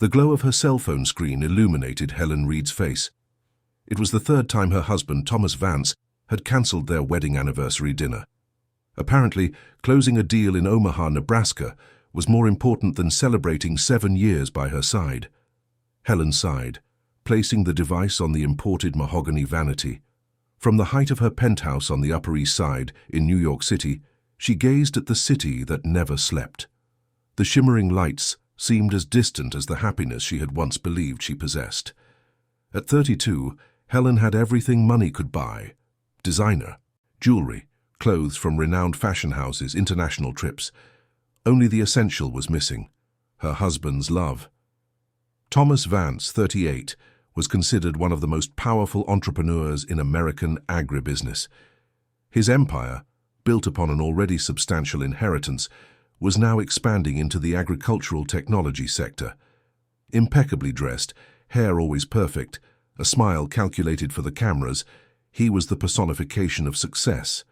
The glow of her cell phone screen illuminated Helen Reed's face. It was the third time her husband, Thomas Vance, had cancelled their wedding anniversary dinner. Apparently, closing a deal in Omaha, Nebraska, was more important than celebrating 7 years by her side. Helen sighed, placing the device on the imported mahogany vanity. From the height of her penthouse on the Upper East Side in New York City, she gazed at the city that never slept. The shimmering lights seemed as distant as the happiness she had once believed she possessed. At 32, Helen had everything money could buy: designer, jewelry, clothes from renowned fashion houses, international trips. Only the essential was missing: her husband's love. Thomas Vance, 38, was considered one of the most powerful entrepreneurs in American agribusiness. His empire, built upon an already substantial inheritance, was now expanding into the agricultural technology sector. Impeccably dressed, hair always perfect, a smile calculated for the cameras, he was the personification of success.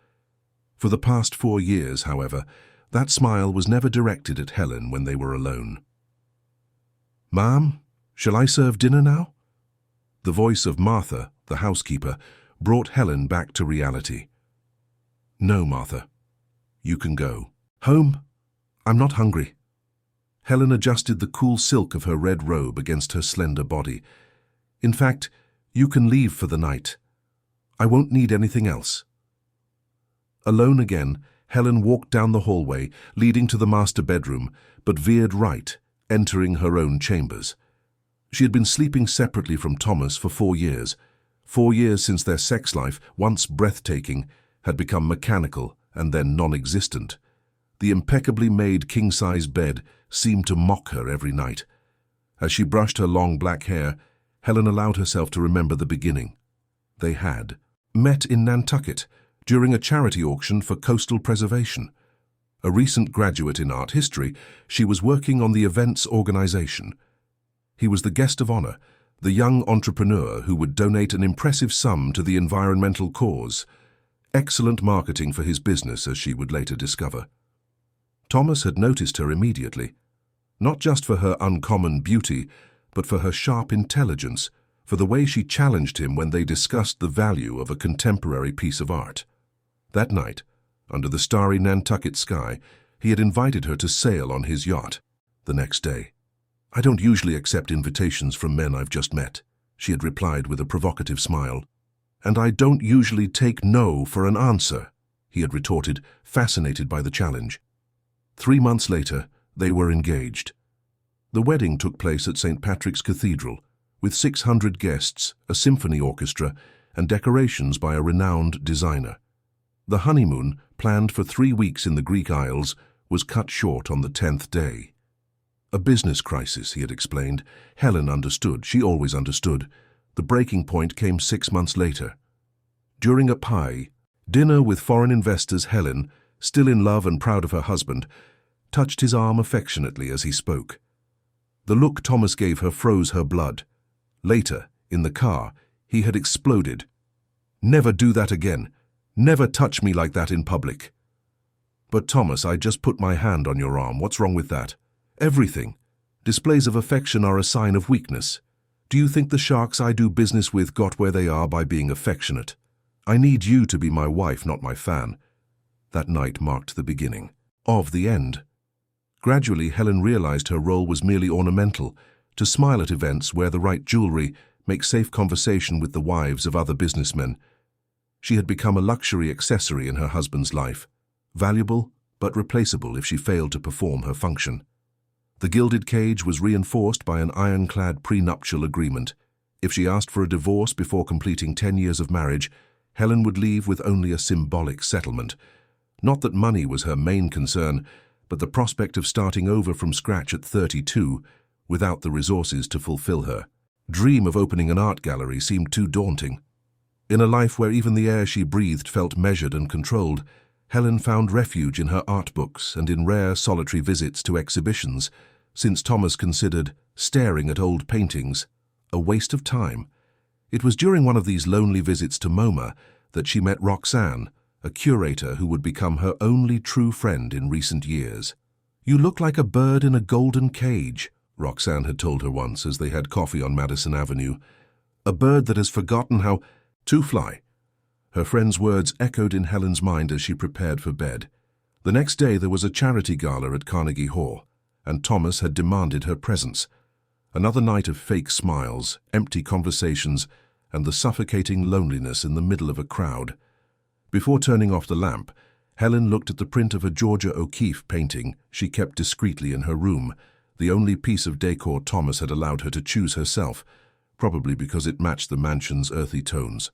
For the past 4 years, however, that smile was never directed at Helen when they were alone. "Ma'am, shall I serve dinner now?" The voice of Martha, the housekeeper, brought Helen back to reality. "No, Martha. You can go." "Home? I'm not hungry." Helen adjusted the cool silk of her red robe against her slender body. "In fact, you can leave for the night. I won't need anything else." Alone again, Helen walked down the hallway leading to the master bedroom, but veered right, entering her own chambers. She had been sleeping separately from Thomas for 4 years. 4 years since their sex life, once breathtaking, had become mechanical and then non-existent. The impeccably made king-size bed seemed to mock her every night. As she brushed her long black hair, Helen allowed herself to remember the beginning. They had met in Nantucket during a charity auction for coastal preservation. A recent graduate in art history, she was working on the event's organization. He was the guest of honor, the young entrepreneur who would donate an impressive sum to the environmental cause. Excellent marketing for his business, as she would later discover. Thomas had noticed her immediately, not just for her uncommon beauty, but for her sharp intelligence, for the way she challenged him when they discussed the value of a contemporary piece of art. That night, under the starry Nantucket sky, he had invited her to sail on his yacht. The next day, "I don't usually accept invitations from men I've just met," she had replied with a provocative smile. "And I don't usually take no for an answer," he had retorted, fascinated by the challenge. 3 months later, they were engaged. The wedding took place at St. Patrick's Cathedral, with 600 guests, a symphony orchestra, and decorations by a renowned designer. The honeymoon, planned for 3 weeks in the Greek Isles, was cut short on the 10th day. A business crisis, he had explained. Helen understood. She always understood. The breaking point came 6 months later. During a pie dinner with foreign investors, Helen, still in love and proud of her husband, touched his arm affectionately as he spoke. The look Thomas gave her froze her blood. Later, in the car, he had exploded. "Never do that again. Never touch me like that in public." "But Thomas, I just put my hand on your arm. What's wrong with that?" "Everything. Displays of affection are a sign of weakness. Do you think the sharks I do business with got where they are by being affectionate? I need you to be my wife, not my fan." That night marked the beginning of the end. Gradually, Helen realized her role was merely ornamental, to smile at events, wear the right jewelry, make safe conversation with the wives of other businessmen. She had become a luxury accessory in her husband's life, valuable but replaceable if she failed to perform her function. The gilded cage was reinforced by an ironclad prenuptial agreement. If she asked for a divorce before completing 10 years of marriage, Helen would leave with only a symbolic settlement. Not that money was her main concern, but the prospect of starting over from scratch at 32, without the resources to fulfill her dream of opening an art gallery, seemed too daunting. In a life where even the air she breathed felt measured and controlled, Helen found refuge in her art books and in rare solitary visits to exhibitions, since Thomas considered staring at old paintings a waste of time. It was during one of these lonely visits to MoMA that she met Roxanne, a curator who would become her only true friend in recent years. "You look like a bird in a golden cage," Roxanne had told her once as they had coffee on Madison Avenue. A bird that has forgotten how to fly. Her friend's words echoed in Helen's mind as she prepared for bed. The next day there was a charity gala at Carnegie Hall, and Thomas had demanded her presence. Another night of fake smiles, empty conversations, and the suffocating loneliness in the middle of a crowd. Before turning off the lamp, Helen looked at the print of a Georgia O'Keeffe painting she kept discreetly in her room, the only piece of decor Thomas had allowed her to choose herself, probably because it matched the mansion's earthy tones.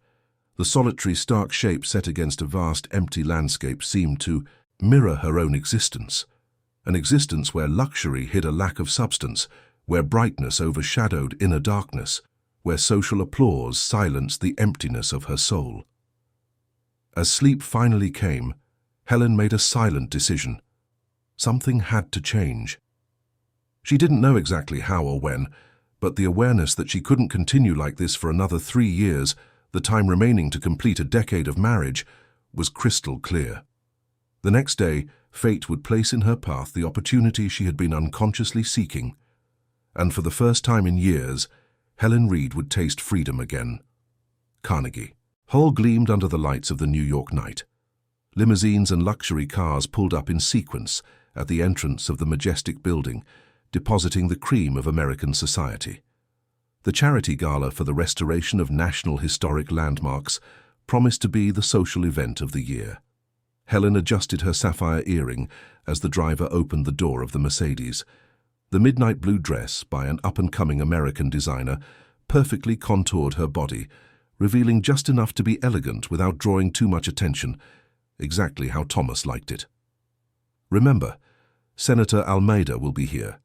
The solitary, stark shape set against a vast, empty landscape seemed to mirror her own existence, an existence where luxury hid a lack of substance, where brightness overshadowed inner darkness, where social applause silenced the emptiness of her soul. As sleep finally came, Helen made a silent decision. Something had to change. She didn't know exactly how or when, but the awareness that she couldn't continue like this for another 3 years, the time remaining to complete a decade of marriage, was crystal clear. The next day, fate would place in her path the opportunity she had been unconsciously seeking. And for the first time in years, Helen Reed would taste freedom again. Carnegie Hall gleamed under the lights of the New York night. Limousines and luxury cars pulled up in sequence at the entrance of the majestic building, depositing the cream of American society. The charity gala for the restoration of national historic landmarks promised to be the social event of the year. Helen adjusted her sapphire earring as the driver opened the door of the Mercedes. The midnight blue dress by an up-and-coming American designer perfectly contoured her body, revealing just enough to be elegant without drawing too much attention, exactly how Thomas liked it. Remember, Senator Almeida will be here.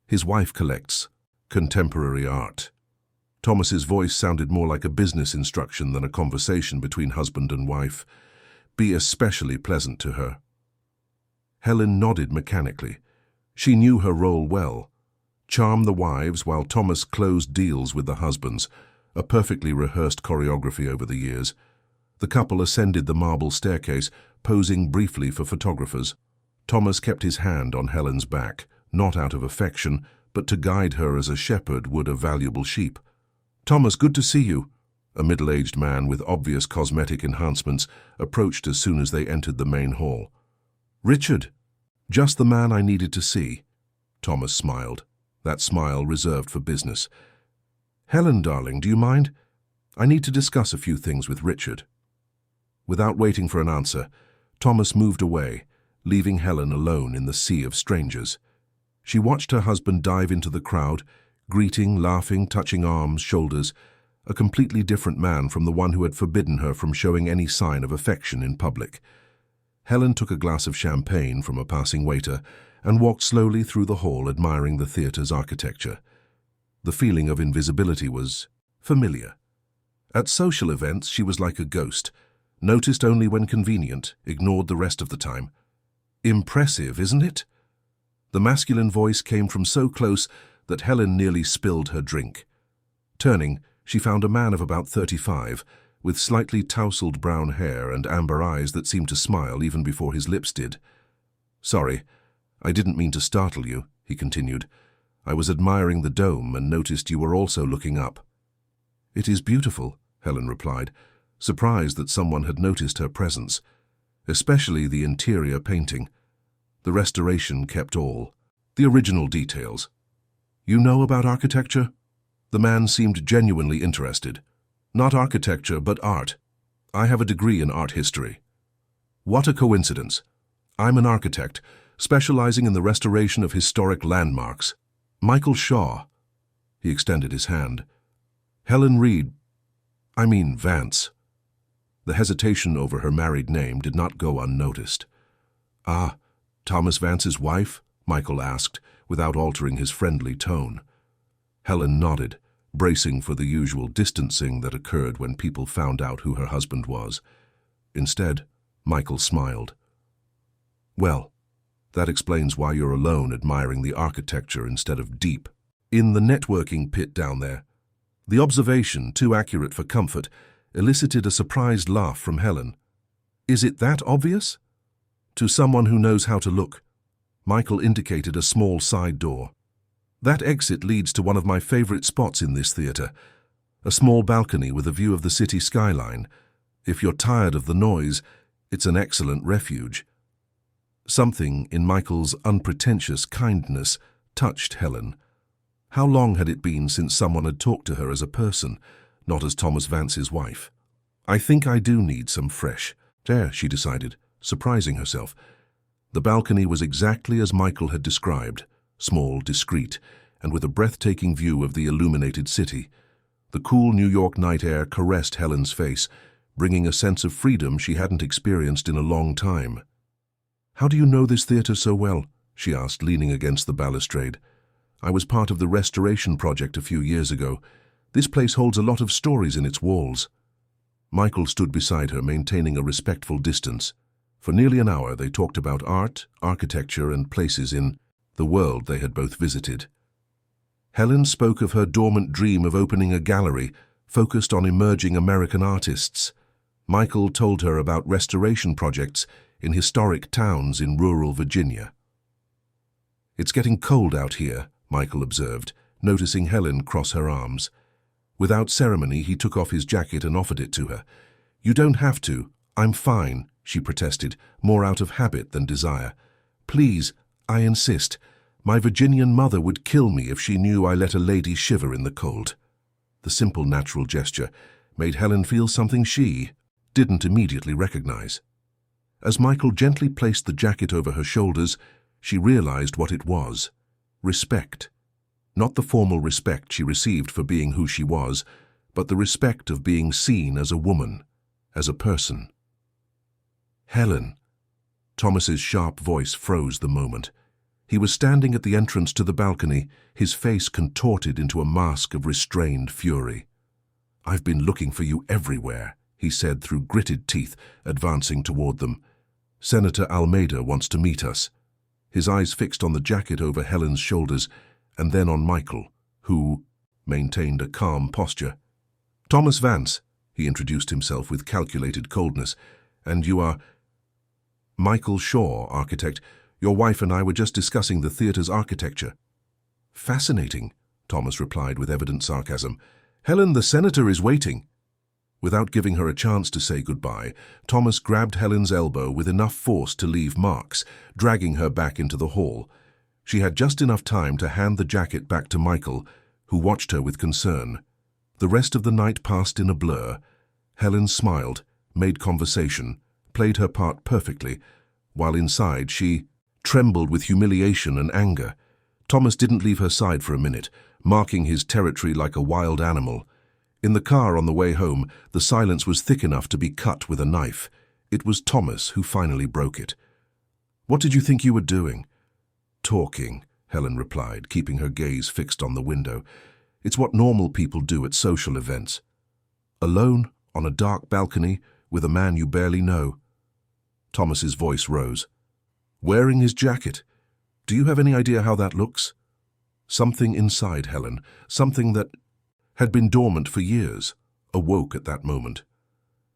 His wife collects contemporary art. Thomas's voice sounded more like a business instruction than a conversation between husband and wife. Be especially pleasant to her. Helen nodded mechanically. She knew her role well. Charm the wives while Thomas closed deals with the husbands, a perfectly rehearsed choreography over the years. The couple ascended the marble staircase, posing briefly for photographers. Thomas kept his hand on Helen's back, not out of affection, but to guide her as a shepherd would a valuable sheep. "Thomas, good to see you." A middle-aged man with obvious cosmetic enhancements approached as soon as they entered the main hall. "Richard, just the man I needed to see." Thomas smiled, that smile reserved for business. "Helen, darling, do you mind? I need to discuss a few things with Richard." Without waiting for an answer, Thomas moved away, leaving Helen alone in the sea of strangers. She watched her husband dive into the crowd, greeting, laughing, touching arms, shoulders, a completely different man from the one who had forbidden her from showing any sign of affection in public. Helen took a glass of champagne from a passing waiter and walked slowly through the hall admiring the theatre's architecture. The feeling of invisibility was familiar. At social events, she was like a ghost, noticed only when convenient, ignored the rest of the time. "Impressive, isn't it?" The masculine voice came from so close that Helen nearly spilled her drink. Turning, she found a man of about 35, with slightly tousled brown hair and amber eyes that seemed to smile even before his lips did. "Sorry, I didn't mean to startle you," he continued. "I was admiring the dome and noticed you were also looking up." "It is beautiful," Helen replied, surprised that someone had noticed her presence, especially the interior painting. The restoration kept all, the original details. "You know about architecture?" The man seemed genuinely interested. "Not architecture, but art. I have a degree in art history." "What a coincidence. I'm an architect, specializing in the restoration of historic landmarks. Michael Shaw." He extended his hand. "Helen Reed, Vance." The hesitation over her married name did not go unnoticed. "Ah, Thomas Vance's wife?" Michael asked, without altering his friendly tone. Helen nodded, bracing for the usual distancing that occurred when people found out who her husband was. Instead, Michael smiled. "Well, that explains why you're alone admiring the architecture instead of deep in the networking pit down there." The observation, too accurate for comfort, elicited a surprised laugh from Helen. "Is it that obvious?" "To someone who knows how to look." Michael indicated a small side door. That exit leads to one of my favorite spots in this theater, a small balcony with a view of the city skyline. If you're tired of the noise, it's an excellent refuge. Something in Michael's unpretentious kindness touched Helen. How long had it been since someone had talked to her as a person, not as Thomas Vance's wife? I think I do need some fresh air, she decided, surprising herself. The balcony was exactly as Michael had described, small, discreet, and with a breathtaking view of the illuminated city. The cool New York night air caressed Helen's face, bringing a sense of freedom she hadn't experienced in a long time. "How do you know this theater so well?" she asked, leaning against the balustrade. "I was part of the restoration project a few years ago. This place holds a lot of stories in its walls." Michael stood beside her, maintaining a respectful distance. For nearly an hour they talked about art, architecture, and places in the world they had both visited. Helen spoke of her dormant dream of opening a gallery focused on emerging American artists. Michael told her about restoration projects in historic towns in rural Virginia. "It's getting cold out here," Michael observed, noticing Helen cross her arms. Without ceremony, he took off his jacket and offered it to her. "You don't have to. I'm fine," she protested, more out of habit than desire. "Please, I insist. My Virginian mother would kill me if she knew I let a lady shiver in the cold." The simple, natural gesture made Helen feel something she didn't immediately recognize. As Michael gently placed the jacket over her shoulders, she realized what it was: respect. Not the formal respect she received for being who she was, but the respect of being seen as a woman, as a person. "Helen." Thomas's sharp voice froze the moment. He was standing at the entrance to the balcony, his face contorted into a mask of restrained fury. "I've been looking for you everywhere," he said through gritted teeth, advancing toward them. "Senator Almeida wants to meet us." His eyes fixed on the jacket over Helen's shoulders, and then on Michael, who maintained a calm posture. "Thomas Vance," he introduced himself with calculated coldness, "and you are—" "Michael Shaw, architect. Your wife and I were just discussing the theater's architecture." "Fascinating," Thomas replied with evident sarcasm. "Helen, the senator is waiting." Without giving her a chance to say goodbye, Thomas grabbed Helen's elbow with enough force to leave marks, dragging her back into the hall. She had just enough time to hand the jacket back to Michael, who watched her with concern. The rest of the night passed in a blur. Helen smiled, made conversation, played her part perfectly, while inside she trembled with humiliation and anger. Thomas didn't leave her side for a minute, marking his territory like a wild animal. In the car on the way home, the silence was thick enough to be cut with a knife. It was Thomas who finally broke it. "What did you think you were doing?" "Talking," Helen replied, keeping her gaze fixed on the window. "It's what normal people do at social events." "Alone, on a dark balcony, with a man you barely know." Thomas's voice rose. "Wearing his jacket. Do you have any idea how that looks?" Something inside Helen, something that had been dormant for years, awoke at that moment.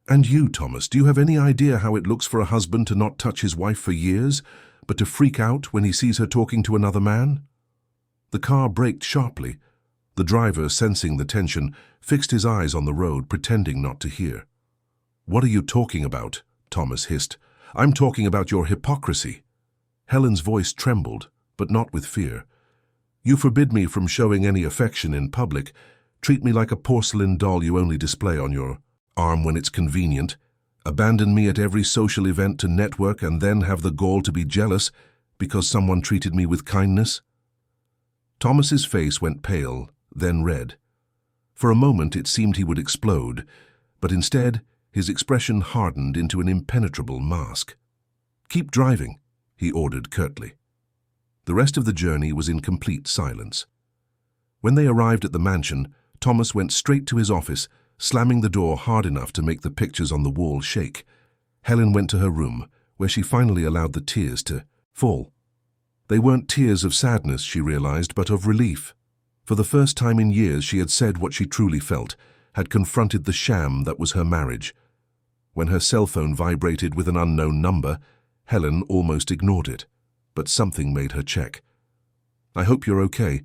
"And you, Thomas, do you have any idea how it looks for a husband to not touch his wife for years, but to freak out when he sees her talking to another man?" The car braked sharply. The driver, sensing the tension, fixed his eyes on the road, pretending not to hear. "What are you talking about?" Thomas hissed. "I'm talking about your hypocrisy." Helen's voice trembled, but not with fear. "You forbid me from showing any affection in public. Treat me like a porcelain doll you only display on your arm when it's convenient. Abandon me at every social event to network and then have the gall to be jealous because someone treated me with kindness." Thomas's face went pale, then red. For a moment it seemed he would explode, but instead his expression hardened into an impenetrable mask. "Keep driving," he ordered curtly. The rest of the journey was in complete silence. When they arrived at the mansion, Thomas went straight to his office, slamming the door hard enough to make the pictures on the wall shake. Helen went to her room, where she finally allowed the tears to fall. They weren't tears of sadness, she realized, but of relief. For the first time in years she had said what she truly felt, had confronted the sham that was her marriage. When her cell phone vibrated with an unknown number, Helen almost ignored it, but something made her check. "I hope you're okay.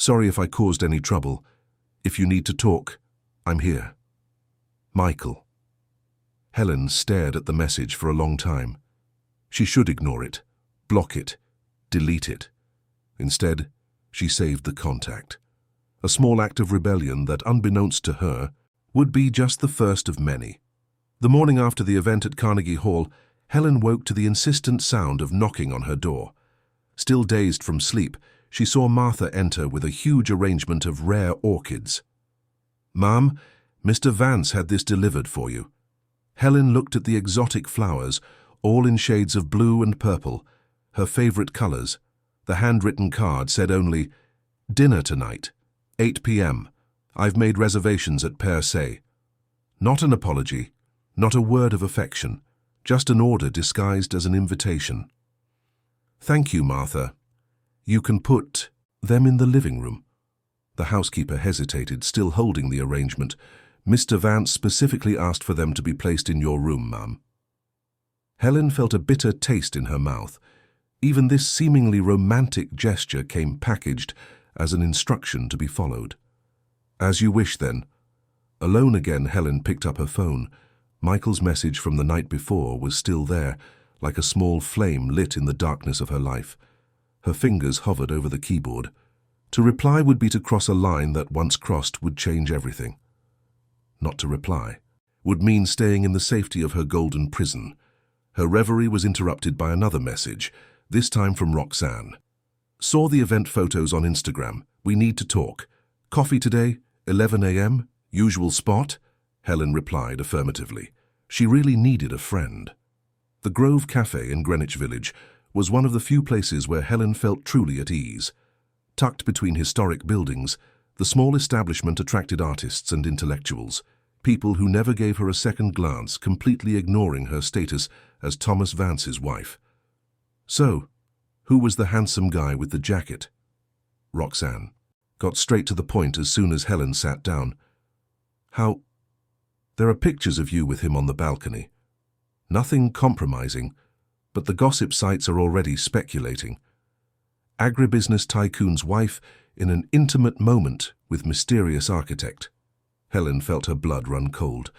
Sorry if I caused any trouble. If you need to talk, I'm here. Michael. Helen stared at the message for a long time. She should ignore it, block it, delete it. Instead, she saved the contact. A small act of rebellion that, unbeknownst to her, would be just the first of many. The morning after the event at Carnegie Hall, Helen woke to the insistent sound of knocking on her door. Still dazed from sleep, she saw Martha enter with a huge arrangement of rare orchids. "Ma'am, Mr. Vance had this delivered for you." Helen looked at the exotic flowers, all in shades of blue and purple, her favorite colors. The handwritten card said only, "Dinner tonight, 8 p.m. I've made reservations at Per Se." Not an apology, not a word of affection, just an order disguised as an invitation. "Thank you, Martha. You can put them in the living room." The housekeeper hesitated, still holding the arrangement. "Mr. Vance specifically asked for them to be placed in your room, ma'am." Helen felt a bitter taste in her mouth. Even this seemingly romantic gesture came packaged as an instruction to be followed. "As you wish, then." Alone again, Helen picked up her phone. Michael's message from the night before was still there, like a small flame lit in the darkness of her life. Her fingers hovered over the keyboard. To reply would be to cross a line that, once crossed, would change everything. Not to reply would mean staying in the safety of her golden prison. Her reverie was interrupted by another message, this time from Roxanne. "Saw the event photos on Instagram. We need to talk. Coffee today, 11 a.m., usual spot?" Helen replied affirmatively. She really needed a friend. The Grove Cafe in Greenwich Village was one of the few places where Helen felt truly at ease. Tucked between historic buildings, the small establishment attracted artists and intellectuals, people who never gave her a second glance, completely ignoring her status as Thomas Vance's wife. "So, who was the handsome guy with the jacket?" Roxanne got straight to the point as soon as Helen sat down. "How? There are pictures of you with him on the balcony. Nothing compromising, but the gossip sites are already speculating. Agribusiness tycoon's wife in an intimate moment with mysterious architect." Helen felt her blood run cold.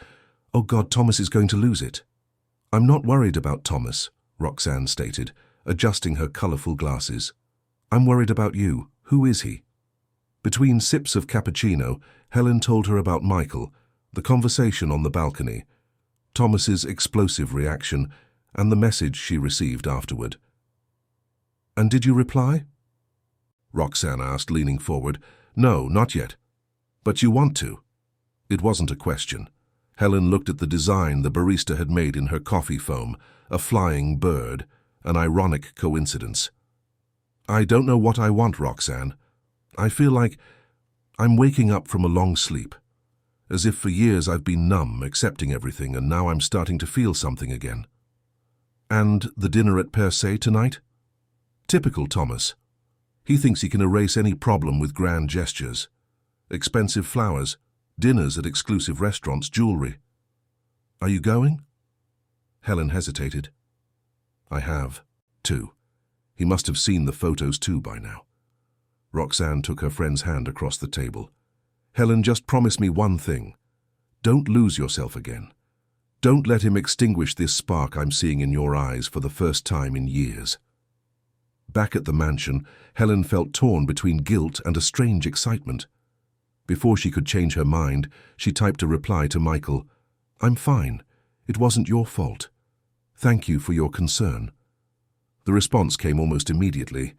"Oh God, Thomas is going to lose it." "I'm not worried about Thomas," Roxanne stated, adjusting her colorful glasses. "I'm worried about you. Who is he?" Between sips of cappuccino, Helen told her about Michael, the conversation on the balcony, Thomas's explosive reaction, and the message she received afterward. "And did you reply?" Roxanne asked, leaning forward. "No, not yet. But you want to?" It wasn't a question. Helen looked at the design the barista had made in her coffee foam, a flying bird, an ironic coincidence. "I don't know what I want, Roxanne. I feel like I'm waking up from a long sleep, as if for years I've been numb, accepting everything, and now I'm starting to feel something again." "And the dinner at Per Se tonight?" Typical Thomas. He thinks he can erase any problem with grand gestures. Expensive flowers, dinners at exclusive restaurants, jewelry. "Are you going?" Helen hesitated. "I have, too." He must have seen the photos too by now. Roxanne took her friend's hand across the table. "Helen, just promise me one thing. Don't lose yourself again. Don't let him extinguish this spark I'm seeing in your eyes for the first time in years." Back at the mansion, Helen felt torn between guilt and a strange excitement. Before she could change her mind, she typed a reply to Michael. "I'm fine. It wasn't your fault. Thank you for your concern." The response came almost immediately.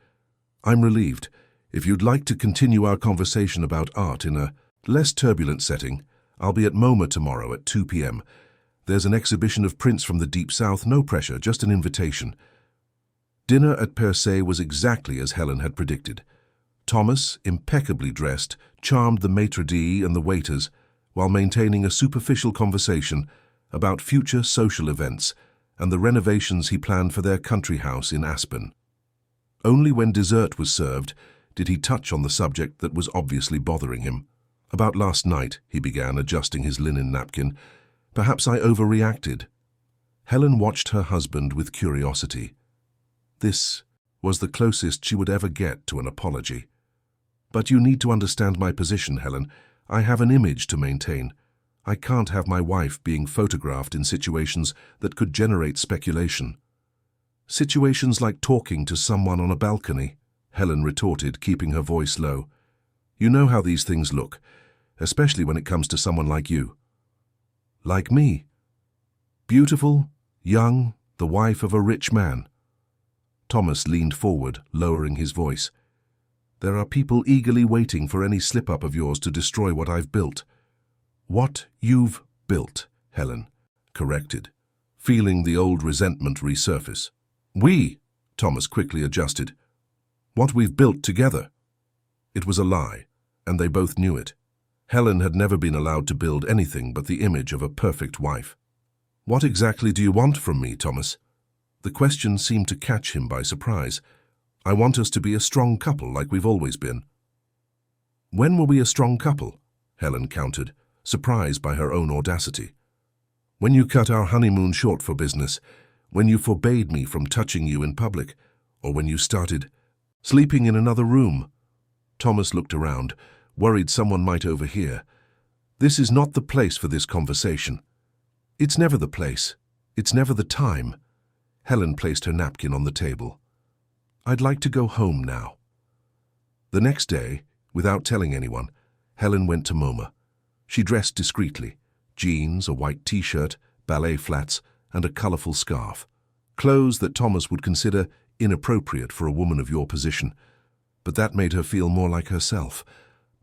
"I'm relieved. If you'd like to continue our conversation about art in a less turbulent setting, I'll be at MoMA tomorrow at 2 p.m. There's an exhibition of prints from the Deep South, no pressure, just an invitation." Dinner at Per Se was exactly as Helen had predicted. Thomas, impeccably dressed, charmed the maitre d' and the waiters, while maintaining a superficial conversation about future social events and the renovations he planned for their country house in Aspen. Only when dessert was served did he touch on the subject that was obviously bothering him. "About last night," he began, adjusting his linen napkin. "Perhaps I overreacted." Helen watched her husband with curiosity. This was the closest she would ever get to an apology. But you need to understand my position, Helen. I have an image to maintain. I can't have my wife being photographed in situations that could generate speculation. Situations like talking to someone on a balcony, Helen retorted, keeping her voice low. You know how these things look, especially when it comes to someone like you. Like me. Beautiful, young, the wife of a rich man. Thomas leaned forward, lowering his voice. There are people eagerly waiting for any slip-up of yours to destroy what I've built. What you've built, Helen corrected, feeling the old resentment resurface. We, Thomas quickly adjusted. What we've built together. It was a lie, and they both knew it. Helen had never been allowed to build anything but the image of a perfect wife. What exactly do you want from me, Thomas? The question seemed to catch him by surprise. I want us to be a strong couple like we've always been. When were we a strong couple? Helen countered, surprised by her own audacity. When you cut our honeymoon short for business, when you forbade me from touching you in public, or when you started sleeping in another room. Thomas looked around, worried someone might overhear. This is not the place for this conversation. It's never the place. It's never the time. Helen placed her napkin on the table. I'd like to go home now. The next day, without telling anyone, Helen went to MoMA. She dressed discreetly, jeans, a white t-shirt, ballet flats, and a colorful scarf. Clothes that Thomas would consider inappropriate for a woman of your position. But that made her feel more like herself.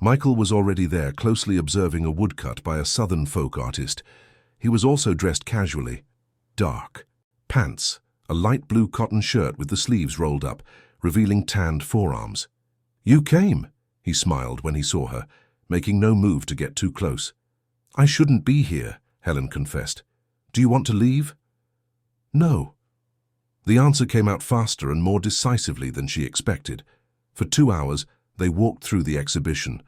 Michael was already there, closely observing a woodcut by a southern folk artist. He was also dressed casually. Dark. Pants, a light blue cotton shirt with the sleeves rolled up, revealing tanned forearms. You came, he smiled when he saw her, making no move to get too close. I shouldn't be here, Helen confessed. Do you want to leave? No. The answer came out faster and more decisively than she expected. For 2 hours, they walked through the exhibition.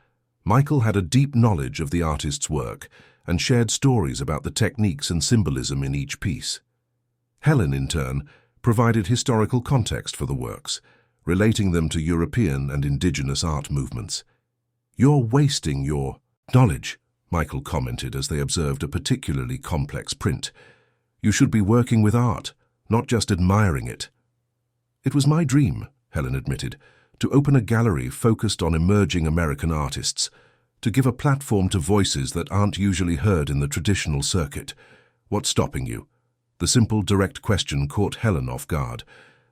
Michael had a deep knowledge of the artist's work and shared stories about the techniques and symbolism in each piece. Helen, in turn, provided historical context for the works, relating them to European and indigenous art movements. You're wasting your knowledge, Michael commented as they observed a particularly complex print. You should be working with art, not just admiring it. It was my dream, Helen admitted, to open a gallery focused on emerging American artists, to give a platform to voices that aren't usually heard in the traditional circuit. What's stopping you? The simple, direct question caught Helen off guard.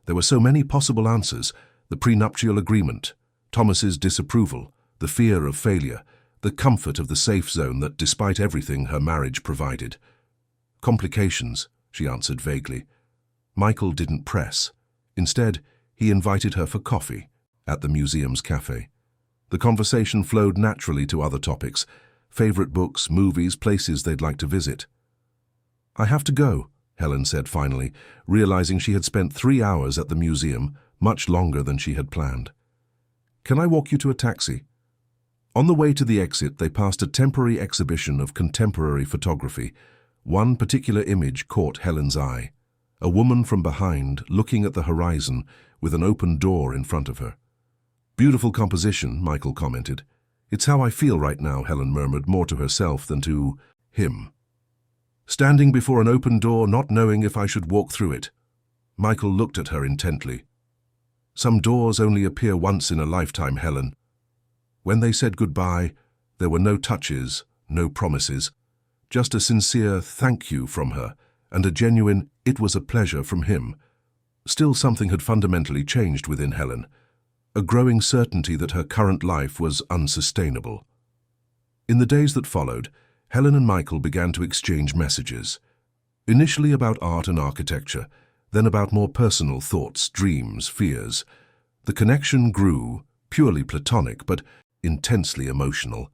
There were so many possible answers: the prenuptial agreement, Thomas's disapproval, the fear of failure, the comfort of the safe zone that, despite everything, her marriage provided. Complications, she answered vaguely. Michael didn't press. Instead, he invited her for coffee at the museum's cafe. The conversation flowed naturally to other topics: favorite books, movies, places they'd like to visit. I have to go, Helen said finally, realizing she had spent 3 hours at the museum, much longer than she had planned. Can I walk you to a taxi? On the way to the exit, they passed a temporary exhibition of contemporary photography. One particular image caught Helen's eye: a woman from behind, looking at the horizon, with an open door in front of her. Beautiful composition, Michael commented. It's how I feel right now, Helen murmured, more to herself than to him. Standing before an open door, not knowing if I should walk through it. Michael looked at her intently. Some doors only appear once in a lifetime, Helen. When they said goodbye, there were no touches, no promises, just a sincere thank you from her, and a genuine it was a pleasure from him. Still, something had fundamentally changed within Helen, a growing certainty that her current life was unsustainable. In the days that followed, Helen and Michael began to exchange messages, initially about art and architecture, then about more personal thoughts, dreams, fears. The connection grew, purely platonic but intensely emotional.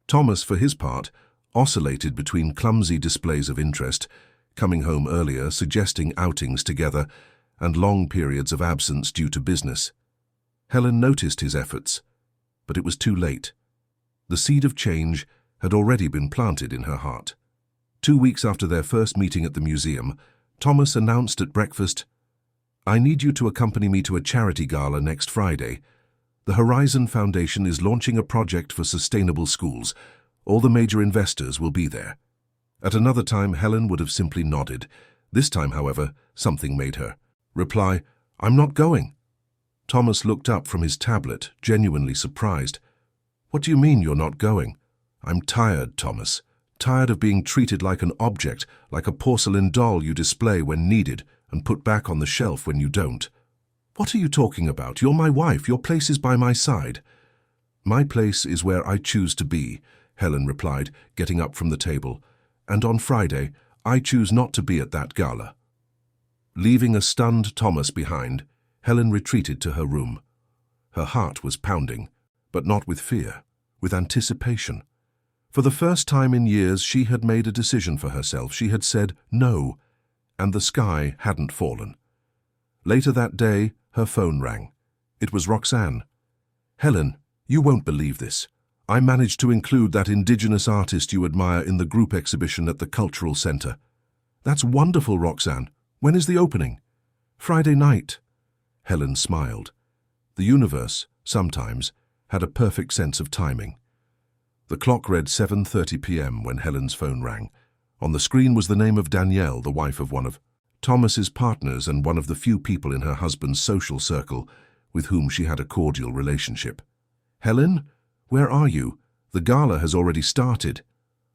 Thomas, for his part, oscillated between clumsy displays of interest, coming home earlier, suggesting outings together, and long periods of absence due to business. Helen noticed his efforts, but it was too late. The seed of change had already been planted in her heart. 2 weeks after their first meeting at the museum, Thomas announced at breakfast, I need you to accompany me to a charity gala next Friday. The Horizon Foundation is launching a project for sustainable schools. All the major investors will be there. At another time, Helen would have simply nodded. This time, however, something made her reply, "I'm not going." Thomas looked up from his tablet, genuinely surprised. "What do you mean you're not going?" "I'm tired, Thomas. Tired of being treated like an object, like a porcelain doll you display when needed and put back on the shelf when you don't." "What are you talking about? You're my wife. Your place is by my side." "My place is where I choose to be," Helen replied, getting up from the table. "And on Friday, I choose not to be at that gala." Leaving a stunned Thomas behind, Helen retreated to her room. Her heart was pounding, but not with fear, with anticipation. For the first time in years, she had made a decision for herself. She had said no, and the sky hadn't fallen. Later that day, her phone rang. It was Roxanne. "Helen, you won't believe this. I managed to include that Indigenous artist you admire in the group exhibition at the Cultural Center." "That's wonderful, Roxanne. When is the opening?" "Friday night." Helen smiled. The universe, sometimes, had a perfect sense of timing. The clock read 7:30 p.m. when Helen's phone rang. On the screen was the name of Danielle, the wife of one of Thomas's partners and one of the few people in her husband's social circle with whom she had a cordial relationship. "Helen, where are you? The gala has already started."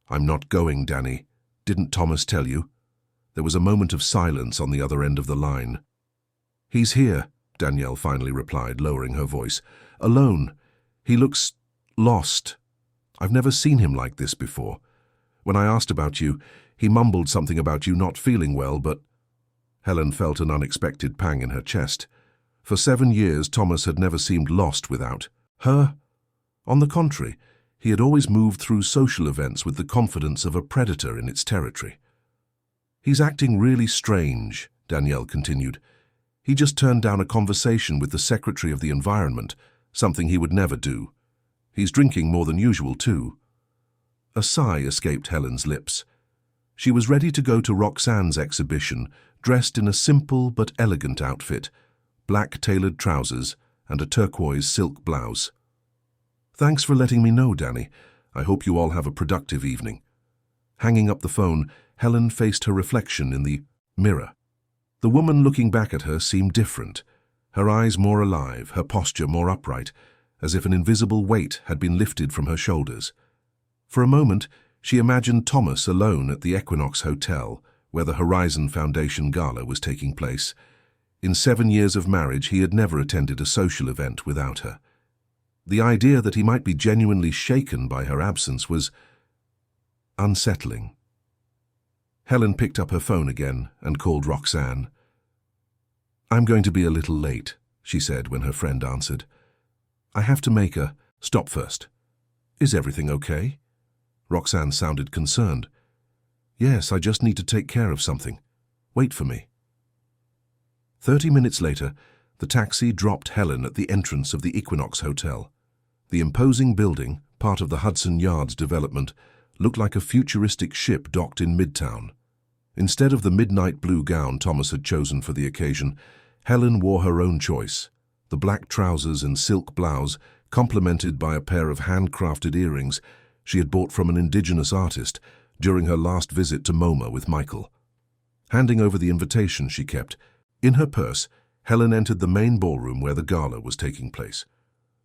"I'm not going, Danny. Didn't Thomas tell you?" There was a moment of silence on the other end of the line. "He's here," Danielle finally replied, lowering her voice. "Alone. He looks lost. I've never seen him like this before. When I asked about you, he mumbled something about you not feeling well, but—" Helen felt an unexpected pang in her chest. For 7 years, Thomas had never seemed lost without her. On the contrary, he had always moved through social events with the confidence of a predator in its territory. "He's acting really strange," Danielle continued. "He just turned down a conversation with the Secretary of the Environment, something he would never do. He's drinking more than usual, too." A sigh escaped Helen's lips. She was ready to go to Roxanne's exhibition, dressed in a simple but elegant outfit, black tailored trousers and a turquoise silk blouse. "Thanks for letting me know, Danny. I hope you all have a productive evening." Hanging up the phone, Helen faced her reflection in the mirror. The woman looking back at her seemed different, her eyes more alive, her posture more upright, as if an invisible weight had been lifted from her shoulders. For a moment, she imagined Thomas alone at the Equinox Hotel, where the Horizon Foundation Gala was taking place. In 7 years of marriage, he had never attended a social event without her. The idea that he might be genuinely shaken by her absence was unsettling. Helen picked up her phone again and called Roxanne. "I'm going to be a little late," she said when her friend answered. "I have to make a stop first." "Is everything okay?" Roxanne sounded concerned. "Yes, I just need to take care of something. Wait for me." 30 minutes later, the taxi dropped Helen at the entrance of the Equinox Hotel. The imposing building, part of the Hudson Yards development, looked like a futuristic ship docked in Midtown. Instead of the midnight blue gown Thomas had chosen for the occasion, Helen wore her own choice, the black trousers and silk blouse, complemented by a pair of handcrafted earrings she had bought from an Indigenous artist during her last visit to MoMA with Michael. Handing over the invitation she kept, in her purse, Helen entered the main ballroom where the gala was taking place.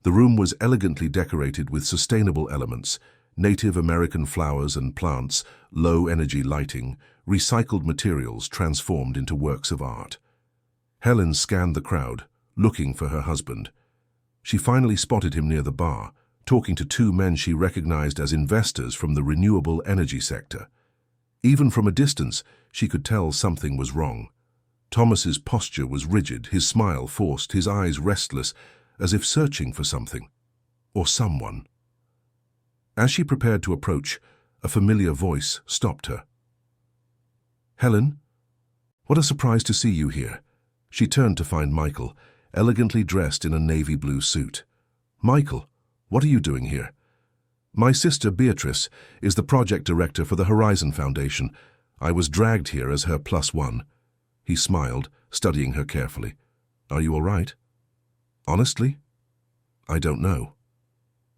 The room was elegantly decorated with sustainable elements, Native American flowers and plants, low-energy lighting, recycled materials transformed into works of art. Helen scanned the crowd, looking for her husband. She finally spotted him near the bar, talking to 2 men she recognized as investors from the renewable energy sector. Even from a distance, she could tell something was wrong. Thomas's posture was rigid, his smile forced, his eyes restless, as if searching for something, or someone. As she prepared to approach, a familiar voice stopped her. "Helen? What a surprise to see you here." She turned to find Michael, elegantly dressed in a navy blue suit. "Michael, what are you doing here?" "My sister Beatrice is the project director for the Horizon Foundation. I was dragged here as her +1. He smiled, studying her carefully. "Are you all right?" "Honestly?" I don't know.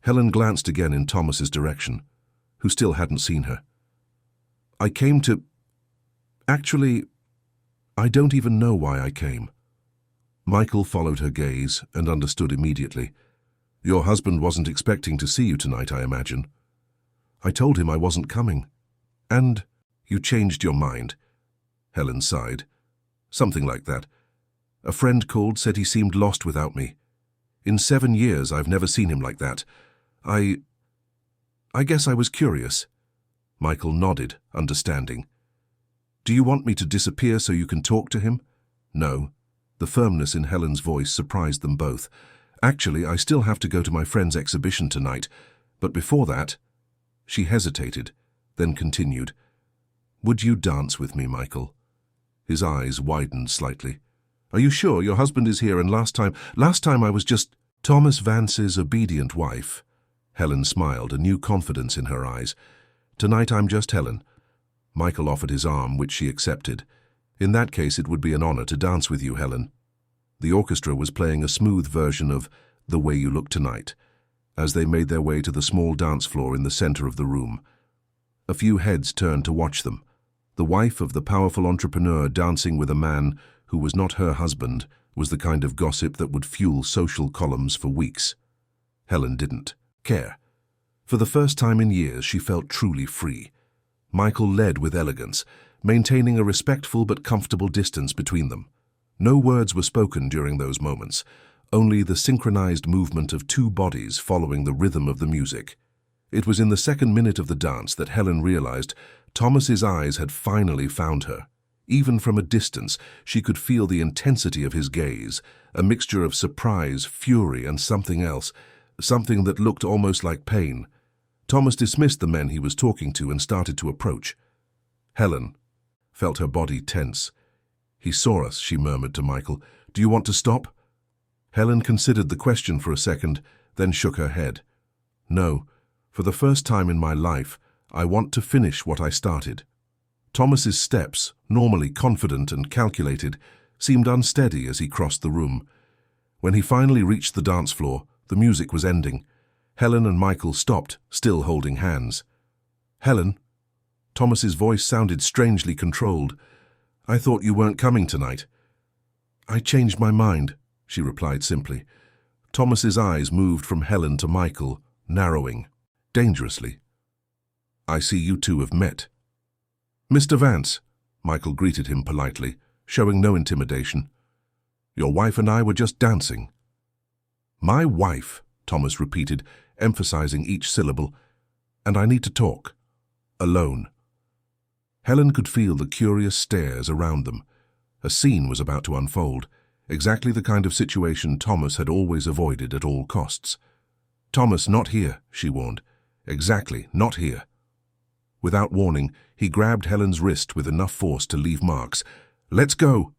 Helen glanced again in Thomas's direction, who still hadn't seen her. I came to... Actually, I don't even know why I came. Michael followed her gaze and understood immediately. Your husband wasn't expecting to see you tonight, I imagine. I told him I wasn't coming. And you changed your mind. Helen sighed. Something like that. A friend called, said he seemed lost without me. In 7 years, I've never seen him like that. I guess I was curious. Michael nodded, understanding. Do you want me to disappear so you can talk to him? No. The firmness in Helen's voice surprised them both. Actually, I still have to go to my friend's exhibition tonight, but before that... She hesitated, then continued. Would you dance with me, Michael? His eyes widened slightly. Are you sure your husband is here and last time I was just Thomas Vance's obedient wife? Helen smiled, a new confidence in her eyes. Tonight I'm just Helen. Michael offered his arm, which she accepted. In that case, it would be an honor to dance with you, Helen. The orchestra was playing a smooth version of The Way You Look Tonight, as they made their way to the small dance floor in the center of the room. A few heads turned to watch them. The wife of the powerful entrepreneur dancing with a man who was not her husband was the kind of gossip that would fuel social columns for weeks. Helen didn't care. For the first time in years, she felt truly free. Michael led with elegance, maintaining a respectful but comfortable distance between them. No words were spoken during those moments, only the synchronized movement of two bodies following the rhythm of the music. It was in the second minute of the dance that Helen realized Thomas's eyes had finally found her. Even from a distance, she could feel the intensity of his gaze, a mixture of surprise, fury, and something else, something that looked almost like pain. Thomas dismissed the men he was talking to and started to approach. Helen felt her body tense. He saw us, she murmured to Michael. Do you want to stop? Helen considered the question for a second, then shook her head. No, for the first time in my life, I want to finish what I started. Thomas's steps, normally confident and calculated, seemed unsteady as he crossed the room. When he finally reached the dance floor, the music was ending. Helen and Michael stopped, still holding hands. Helen? Thomas's voice sounded strangely controlled. I thought you weren't coming tonight. I changed my mind, she replied simply. Thomas's eyes moved from Helen to Michael, narrowing, dangerously. I see you two have met. Mr. Vance, Michael greeted him politely, showing no intimidation. Your wife and I were just dancing. My wife, Thomas repeated, emphasizing each syllable, and I need to talk. Alone. Helen could feel the curious stares around them. A scene was about to unfold, exactly the kind of situation Thomas had always avoided at all costs. Thomas, not here, she warned. Exactly, not here. Without warning, he grabbed Helen's wrist with enough force to leave marks. Let's go.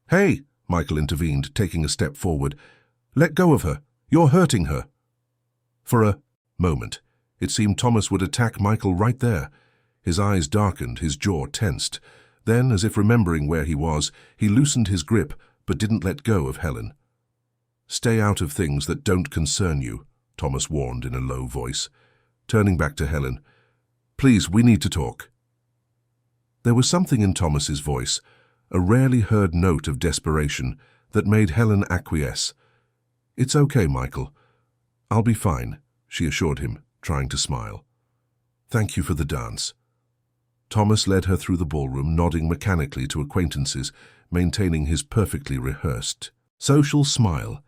Hey, Michael intervened, taking a step forward. Let go of her. You're hurting her. For a moment, it seemed Thomas would attack Michael right there. His eyes darkened, his jaw tensed. Then, as if remembering where he was, he loosened his grip, but didn't let go of Helen. Stay out of things that don't concern you, Thomas warned in a low voice. Turning back to Helen, please, we need to talk. There was something in Thomas's voice, a rarely heard note of desperation, that made Helen acquiesce. It's okay, Michael. I'll be fine, she assured him, trying to smile. Thank you for the dance. Thomas led her through the ballroom, nodding mechanically to acquaintances, maintaining his perfectly rehearsed social smile.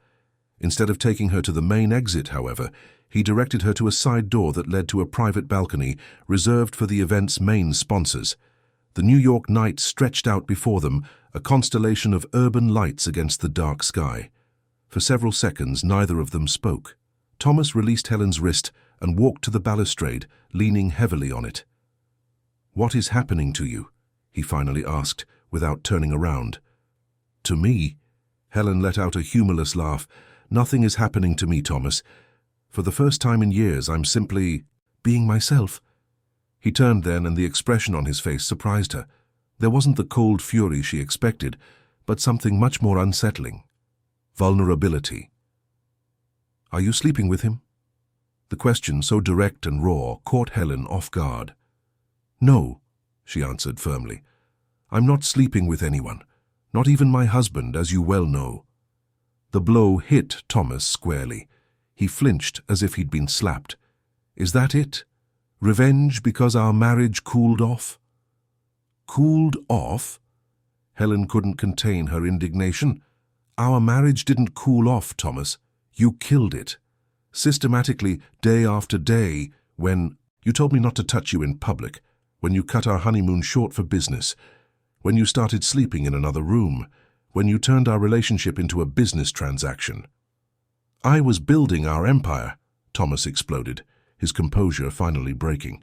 Instead of taking her to the main exit, however, he directed her to a side door that led to a private balcony reserved for the event's main sponsors. The New York night stretched out before them, a constellation of urban lights against the dark sky. For several seconds, neither of them spoke. Thomas released Helen's wrist and walked to the balustrade, leaning heavily on it. What is happening to you? He finally asked, without turning around. To me? Helen let out a humorless laugh. Nothing is happening to me, Thomas. For the first time in years, I'm simply being myself. He turned then, and the expression on his face surprised her. There wasn't the cold fury she expected, but something much more unsettling. Vulnerability. Are you sleeping with him? The question, so direct and raw, caught Helen off guard. No, she answered firmly. I'm not sleeping with anyone, not even my husband, as you well know. The blow hit Thomas squarely. He flinched as if he'd been slapped. Is that it? Revenge because our marriage cooled off? Cooled off? Helen couldn't contain her indignation. Our marriage didn't cool off, Thomas. You killed it. Systematically, day after day, when you told me not to touch you in public, when you cut our honeymoon short for business, when you started sleeping in another room, when you turned our relationship into a business transaction. I was building our empire, Thomas exploded, his composure finally breaking.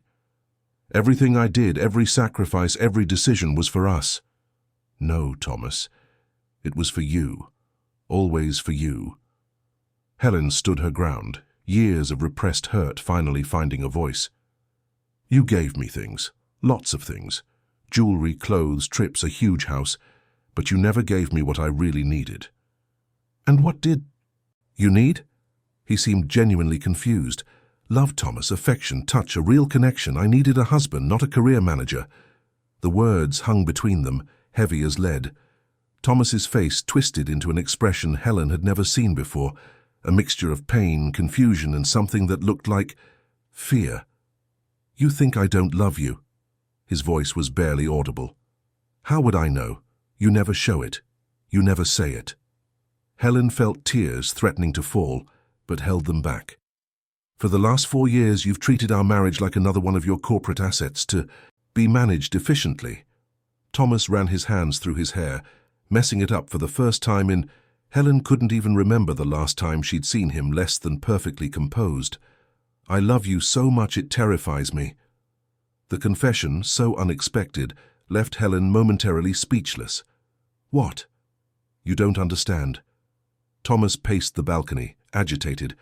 Everything I did, every sacrifice, every decision was for us. No, Thomas. It was for you. Always for you. Helen stood her ground, years of repressed hurt finally finding a voice. You gave me things, lots of things. Jewelry, clothes, trips, a huge house, but you never gave me what I really needed. And what did you need? He seemed genuinely confused. Love, Thomas, affection, touch, a real connection. I needed a husband, not a career manager. The words hung between them, heavy as lead. Thomas's face twisted into an expression Helen had never seen before, a mixture of pain, confusion, and something that looked like fear. You think I don't love you? His voice was barely audible. How would I know? You never show it. You never say it. Helen felt tears threatening to fall, but held them back. For the last 4 years, you've treated our marriage like another one of your corporate assets to be managed efficiently. Thomas ran his hands through his hair, messing it up for the first time in... Helen couldn't even remember the last time she'd seen him less than perfectly composed. I love you so much it terrifies me. The confession, so unexpected, left Helen momentarily speechless. What? You don't understand. Thomas paced the balcony, agitated.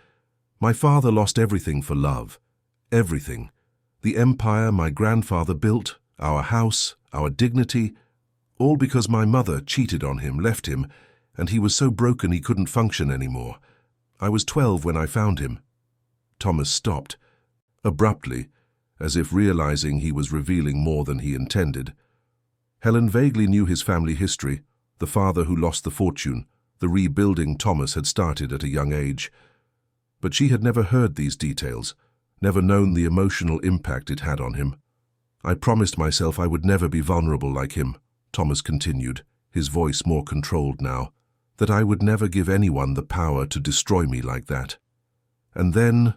My father lost everything for love. Everything. The empire my grandfather built, our house, our dignity, all because my mother cheated on him, left him, and he was so broken he couldn't function anymore. I was 12 when I found him. Thomas stopped, abruptly, as if realizing he was revealing more than he intended. Helen vaguely knew his family history, the father who lost the fortune, the rebuilding Thomas had started at a young age. But she had never heard these details, never known the emotional impact it had on him. I promised myself I would never be vulnerable like him, Thomas continued, his voice more controlled now, that I would never give anyone the power to destroy me like that. And then...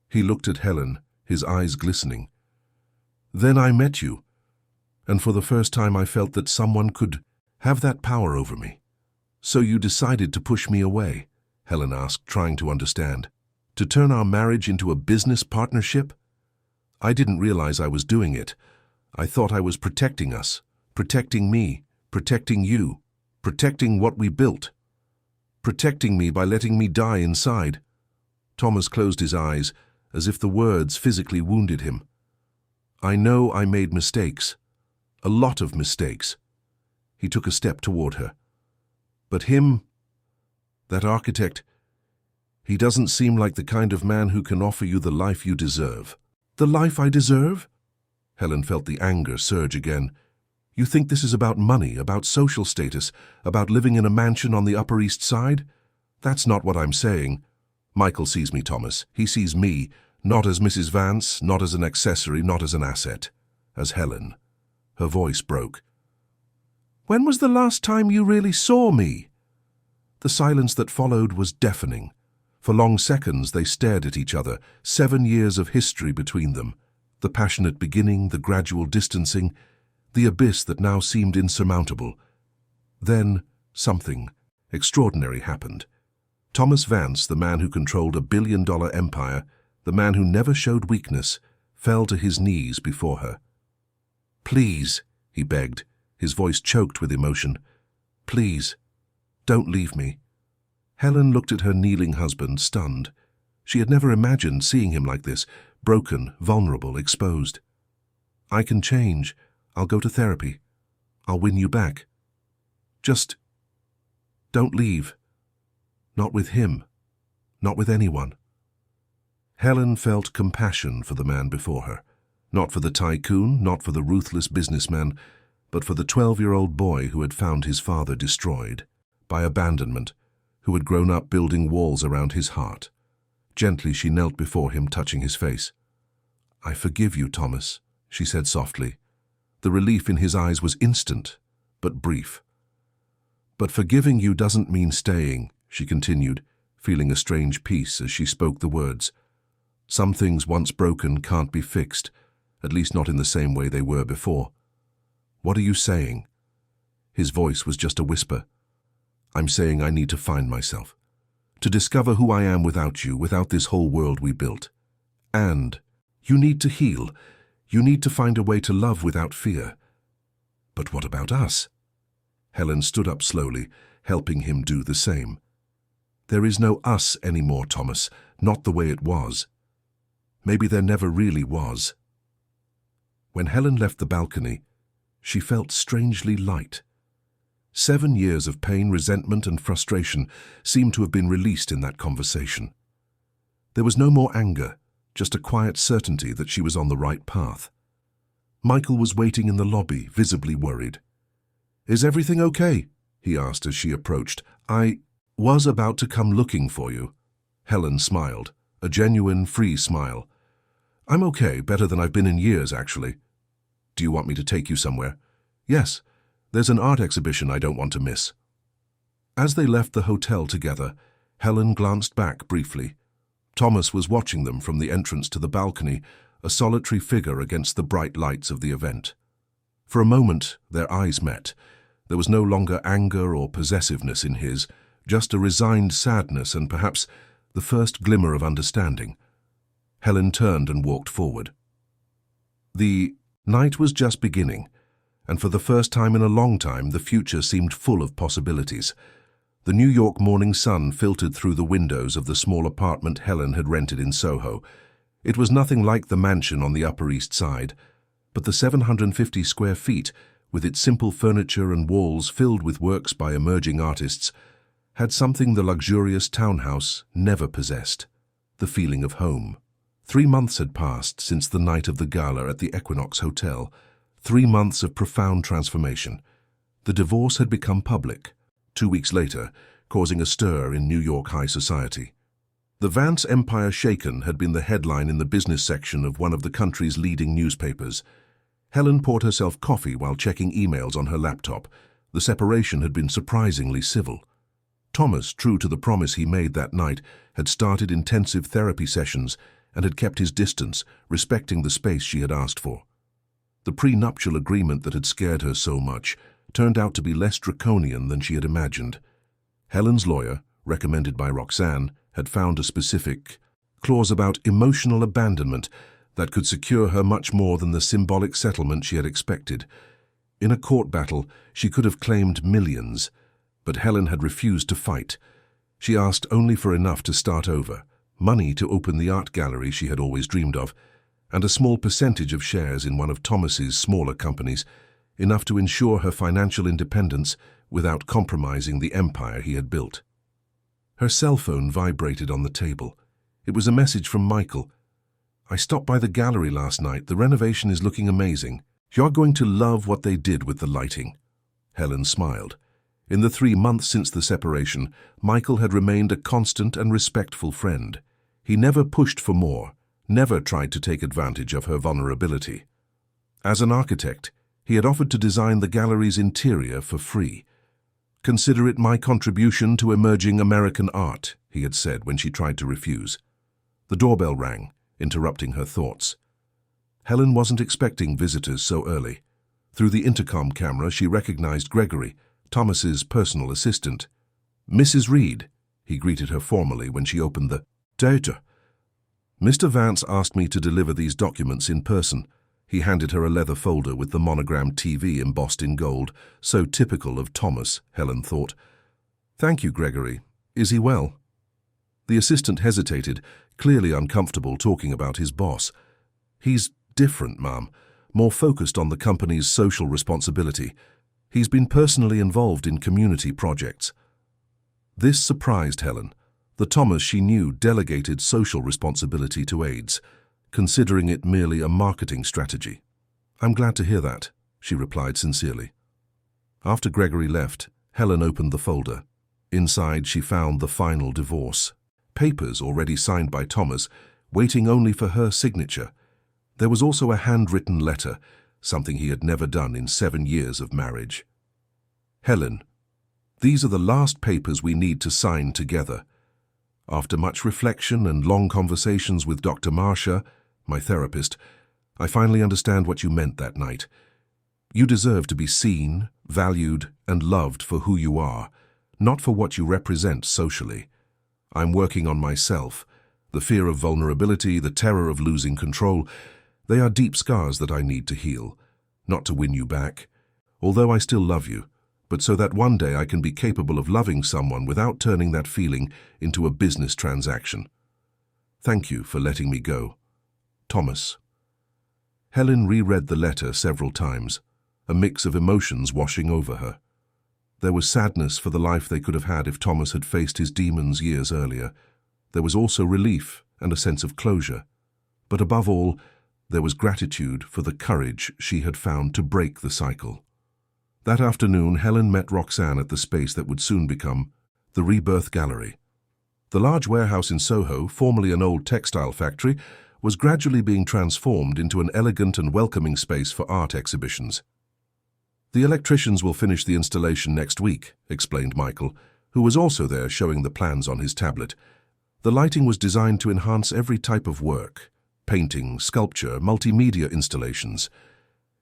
He looked at Helen, his eyes glistening. Then I met you, and for the first time I felt that someone could have that power over me. So you decided to push me away, Helen asked, trying to understand. To turn our marriage into a business partnership? I didn't realize I was doing it. I thought I was protecting us, protecting me, protecting you, protecting what we built. Protecting me by letting me die inside. Thomas closed his eyes, as if the words physically wounded him. I know I made mistakes. A lot of mistakes. He took a step toward her. But him, that architect, he doesn't seem like the kind of man who can offer you the life you deserve. The life I deserve? Helen felt the anger surge again. You think this is about money, about social status, about living in a mansion on the Upper East Side? That's not what I'm saying. Michael sees me, Thomas. He sees me, not as Mrs. Vance, not as an accessory, not as an asset. As Helen. Her voice broke. When was the last time you really saw me? The silence that followed was deafening. For long seconds they stared at each other, 7 years of history between them. The passionate beginning, the gradual distancing, the abyss that now seemed insurmountable. Then something extraordinary happened. Thomas Vance, the man who controlled a billion-dollar empire, the man who never showed weakness, fell to his knees before her. Please, he begged, his voice choked with emotion. Please, don't leave me. Helen looked at her kneeling husband, stunned. She had never imagined seeing him like this, broken, vulnerable, exposed. I can change. I'll go to therapy. I'll win you back. Just don't leave. Not with him. not with anyone. Helen felt compassion for the man before her. Not for the tycoon, not for the ruthless businessman, but for the 12-year-old boy who had found his father destroyed by abandonment, who had grown up building walls around his heart. Gently she knelt before him, touching his face. "I forgive you, Thomas," she said softly. The relief in his eyes was instant, but brief. "But forgiving you doesn't mean staying," she continued, feeling a strange peace as she spoke the words. "Some things once broken can't be fixed, at least not in the same way they were before." "What are you saying?" His voice was just a whisper. "I'm saying I need to find myself, to discover who I am without you, without this whole world we built. And you need to heal. You need to find a way to love without fear." "But what about us?" Helen stood up slowly, helping him do the same. "There is no us anymore, Thomas, not the way it was. Maybe there never really was." When Helen left the balcony, she felt strangely light. 7 years of pain, resentment, and frustration seemed to have been released in that conversation. There was no more anger, just a quiet certainty that she was on the right path. Michael was waiting in the lobby, visibly worried. "Is everything okay?" he asked as she approached. "I was about to come looking for you." Helen smiled, a genuine, free smile. "I'm okay, better than I've been in years, actually." "Do you want me to take you somewhere?" "Yes, there's an art exhibition I don't want to miss." As they left the hotel together, Helen glanced back briefly. Thomas was watching them from the entrance to the balcony, a solitary figure against the bright lights of the event. For a moment, their eyes met. There was no longer anger or possessiveness in his, just a resigned sadness and perhaps the first glimmer of understanding. Helen turned and walked forward. The night was just beginning, and for the first time in a long time, the future seemed full of possibilities. The New York morning sun filtered through the windows of the small apartment Helen had rented in Soho. It was nothing like the mansion on the Upper East Side, but the 750 square feet, with its simple furniture and walls filled with works by emerging artists, had something the luxurious townhouse never possessed: the feeling of home. 3 months had passed since the night of the gala at the Equinox Hotel, 3 months of profound transformation. The divorce had become public, 2 weeks later, causing a stir in New York high society. "The Vance Empire Shaken" had been the headline in the business section of one of the country's leading newspapers. Helen poured herself coffee while checking emails on her laptop. The separation had been surprisingly civil. Thomas, true to the promise he made that night, had started intensive therapy sessions and had kept his distance, respecting the space she had asked for. The prenuptial agreement that had scared her so much turned out to be less draconian than she had imagined. Helen's lawyer, recommended by Roxanne, had found a specific clause about emotional abandonment that could secure her much more than the symbolic settlement she had expected. In a court battle, she could have claimed millions, but Helen had refused to fight. She asked only for enough to start over, money to open the art gallery she had always dreamed of, and a small percentage of shares in one of Thomas's smaller companies, enough to ensure her financial independence without compromising the empire he had built. Her cell phone vibrated on the table. It was a message from Michael. "I stopped by the gallery last night. The renovation is looking amazing. You're going to love what they did with the lighting." Helen smiled. In the 3 months since the separation, Michael had remained a constant and respectful friend. He never pushed for more, never tried to take advantage of her vulnerability. As an architect, he had offered to design the gallery's interior for free. "Consider it my contribution to emerging American art," he had said when she tried to refuse. The doorbell rang, interrupting her thoughts. Helen wasn't expecting visitors so early. Through the intercom camera, she recognized Gregory, Thomas's personal assistant. "Mrs. Reed," he greeted her formally when she opened the data. "Mr. Vance asked me to deliver these documents in person." He handed her a leather folder with the monogrammed TV embossed in gold, so typical of Thomas, Helen thought. "Thank you, Gregory. Is he well?" The assistant hesitated, clearly uncomfortable talking about his boss. "He's different, Ma'am, more focused on the company's social responsibility. He's been personally involved in community projects." This surprised Helen. The Thomas she knew delegated social responsibility to aides, considering it merely a marketing strategy. "I'm glad to hear that," she replied sincerely. After Gregory left, Helen opened the folder. Inside, she found the final divorce. Papers already signed by Thomas, waiting only for her signature. There was also a handwritten letter, something he had never done in 7 years of marriage. "Helen, these are the last papers we need to sign together. After much reflection and long conversations with Dr. Marcia, my therapist, I finally understand what you meant that night. You deserve to be seen, valued, and loved for who you are, not for what you represent socially. I'm working on myself. The fear of vulnerability, the terror of losing control, they are deep scars that I need to heal, not to win you back. Although I still love you, but so that one day I can be capable of loving someone without turning that feeling into a business transaction. Thank you for letting me go. Thomas." Helen reread the letter several times, a mix of emotions washing over her. There was sadness for the life they could have had if Thomas had faced his demons years earlier. There was also relief and a sense of closure. But above all, there was gratitude for the courage she had found to break the cycle. That afternoon, Helen met Roxanne at the space that would soon become the Rebirth Gallery. The large warehouse in Soho, formerly an old textile factory, was gradually being transformed into an elegant and welcoming space for art exhibitions. "The electricians will finish the installation next week," explained Michael, who was also there showing the plans on his tablet. The lighting was designed to enhance every type of work: painting, sculpture, multimedia installations.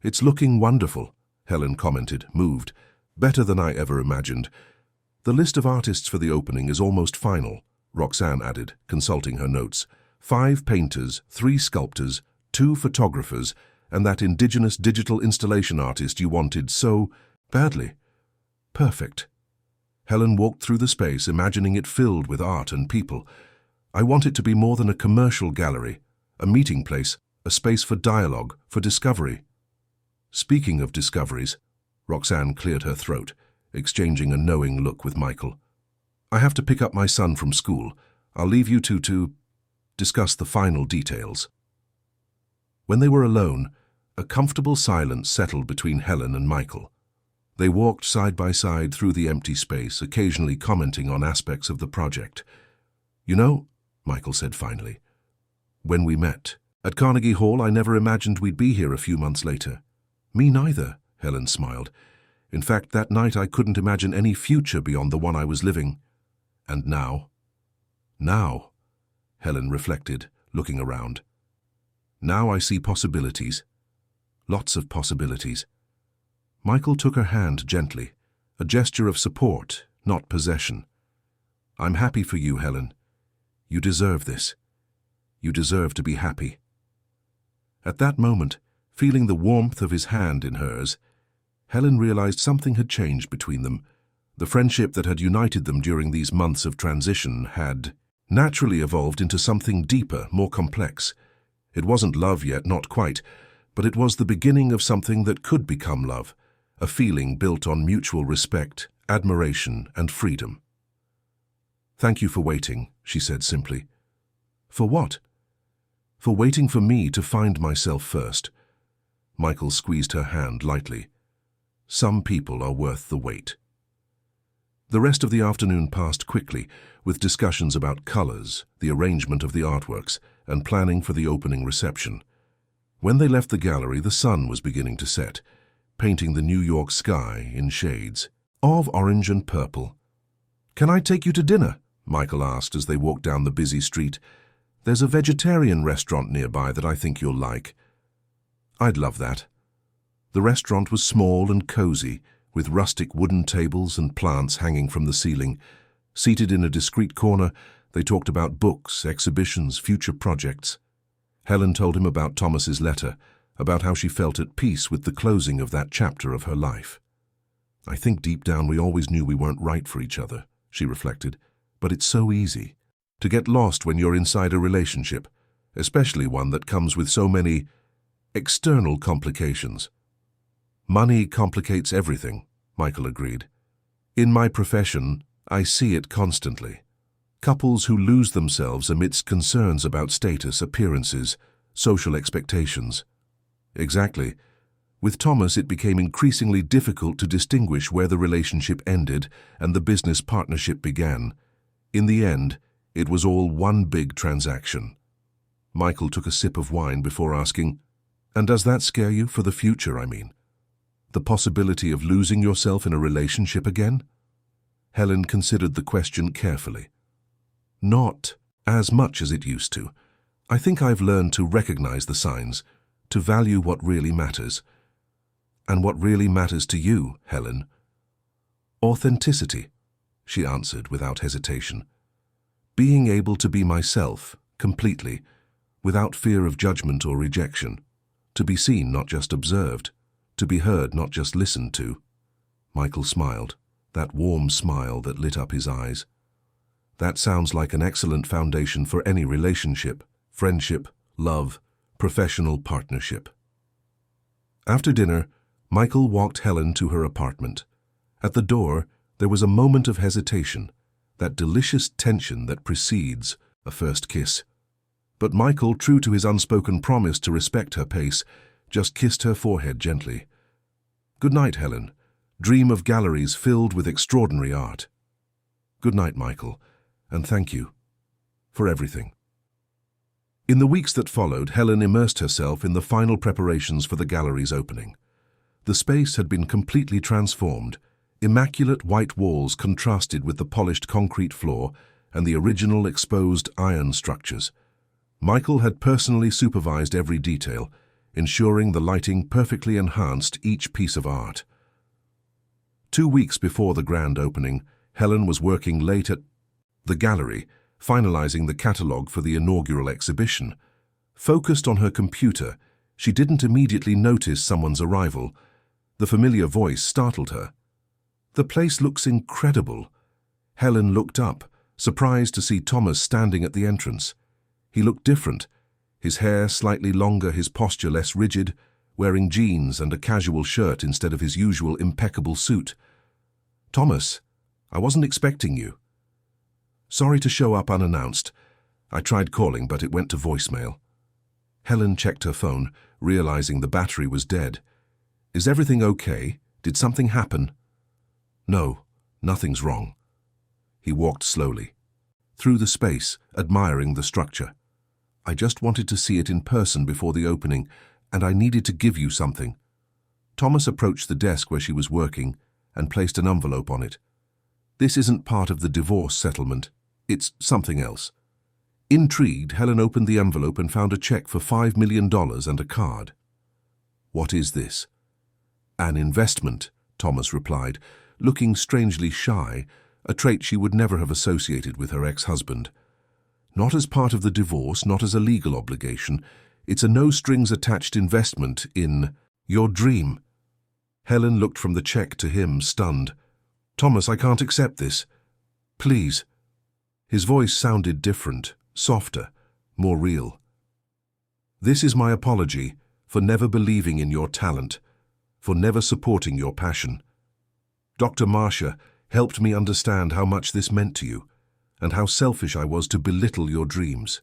"It's looking wonderful," Helen commented, moved. "Better than I ever imagined." "The list of artists for the opening is almost final," Roxanne added, consulting her notes. 5 painters, 3 sculptors, 2 photographers, and that indigenous digital installation artist you wanted so badly. Perfect. Helen walked through the space, imagining it filled with art and people. "I want it to be more than a commercial gallery, a meeting place, a space for dialogue, for discovery." "Speaking of discoveries," Roxanne cleared her throat, exchanging a knowing look with Michael. "I have to pick up my son from school. I'll leave you two to discuss the final details." When they were alone, a comfortable silence settled between Helen and Michael. They walked side by side through the empty space, occasionally commenting on aspects of the project. "You know," Michael said finally, "when we met at Carnegie Hall, I never imagined we'd be here a few months later." "Me neither," Helen smiled. "In fact, that night I couldn't imagine any future beyond the one I was living. And now?" "Now," Helen reflected, looking around. "Now I see possibilities. Lots of possibilities." Michael took her hand gently, a gesture of support, not possession. "I'm happy for you, Helen. You deserve this. You deserve to be happy." At that moment, feeling the warmth of his hand in hers, Helen realized something had changed between them. The friendship that had united them during these months of transition had naturally evolved into something deeper, more complex. It wasn't love yet, not quite, but it was the beginning of something that could become love, a feeling built on mutual respect, admiration, and freedom. "Thank you for waiting," she said simply. "For what?" "For waiting for me to find myself first." Michael squeezed her hand lightly. "Some people are worth the wait." The rest of the afternoon passed quickly, with discussions about colors, the arrangement of the artworks, and planning for the opening reception. When they left the gallery, the sun was beginning to set, painting the New York sky in shades of orange and purple. "Can I take you to dinner?" Michael asked as they walked down the busy street. "There's a vegetarian restaurant nearby that I think you'll like." "I'd love that." The restaurant was small and cozy, with rustic wooden tables and plants hanging from the ceiling. Seated in a discreet corner, they talked about books, exhibitions, future projects. Helen told him about Thomas's letter, about how she felt at peace with the closing of that chapter of her life. "I think deep down we always knew we weren't right for each other," she reflected. "But it's so easy to get lost when you're inside a relationship, especially one that comes with so many external complications." "Money complicates everything," Michael agreed. "In my profession, I see it constantly. Couples who lose themselves amidst concerns about status, appearances, social expectations. Exactly. With Thomas, it became increasingly difficult to distinguish where the relationship ended and the business partnership began. In the end, it was all one big transaction. Michael took a sip of wine before asking, "And does that scare you for the future, I mean? The possibility of losing yourself in a relationship again?" Helen considered the question carefully. "Not as much as it used to. I think I've learned to recognize the signs, to value what really matters." "And what really matters to you, Helen?" "Authenticity," she answered without hesitation. "Being able to be myself, completely, without fear of judgment or rejection. To be seen, not just observed. To be heard, not just listened to." Michael smiled, that warm smile that lit up his eyes. "That sounds like an excellent foundation for any relationship, friendship, love, professional partnership." After dinner, Michael walked Helen to her apartment. At the door, there was a moment of hesitation, that delicious tension that precedes a first kiss. But Michael, true to his unspoken promise to respect her pace, just kissed her forehead gently. "Good night, Helen. Dream of galleries filled with extraordinary art." "Good night, Michael, and thank you for everything." In the weeks that followed, Helen immersed herself in the final preparations for the gallery's opening. The space had been completely transformed. Immaculate white walls contrasted with the polished concrete floor and the original exposed iron structures. Michael had personally supervised every detail, ensuring the lighting perfectly enhanced each piece of art. 2 weeks before the grand opening, Helen was working late at the gallery, finalizing the catalogue for the inaugural exhibition. Focused on her computer, she didn't immediately notice someone's arrival. The familiar voice startled her. "The place looks incredible." Helen looked up, surprised to see Thomas standing at the entrance. He looked different, his hair slightly longer, his posture less rigid, wearing jeans and a casual shirt instead of his usual impeccable suit. "Thomas, I wasn't expecting you." "Sorry to show up unannounced. I tried calling, but it went to voicemail." Helen checked her phone, realizing the battery was dead. "Is everything okay? Did something happen?" "No, nothing's wrong." He walked slowly through the space, admiring the structure. "I just wanted to see it in person before the opening, and I needed to give you something." Thomas approached the desk where she was working and placed an envelope on it. "This isn't part of the divorce settlement. It's something else." Intrigued, Helen opened the envelope and found a check for $5 million and a card. "What is this?" "An investment," Thomas replied, looking strangely shy, a trait she would never have associated with her ex-husband. "Not as part of the divorce, not as a legal obligation. It's a no-strings-attached investment in your dream." Helen looked from the check to him, stunned. "Thomas, I can't accept this. Please." His voice sounded different, softer, more real. "This is my apology for never believing in your talent, for never supporting your passion. Dr. Marcia helped me understand how much this meant to you, and how selfish I was to belittle your dreams."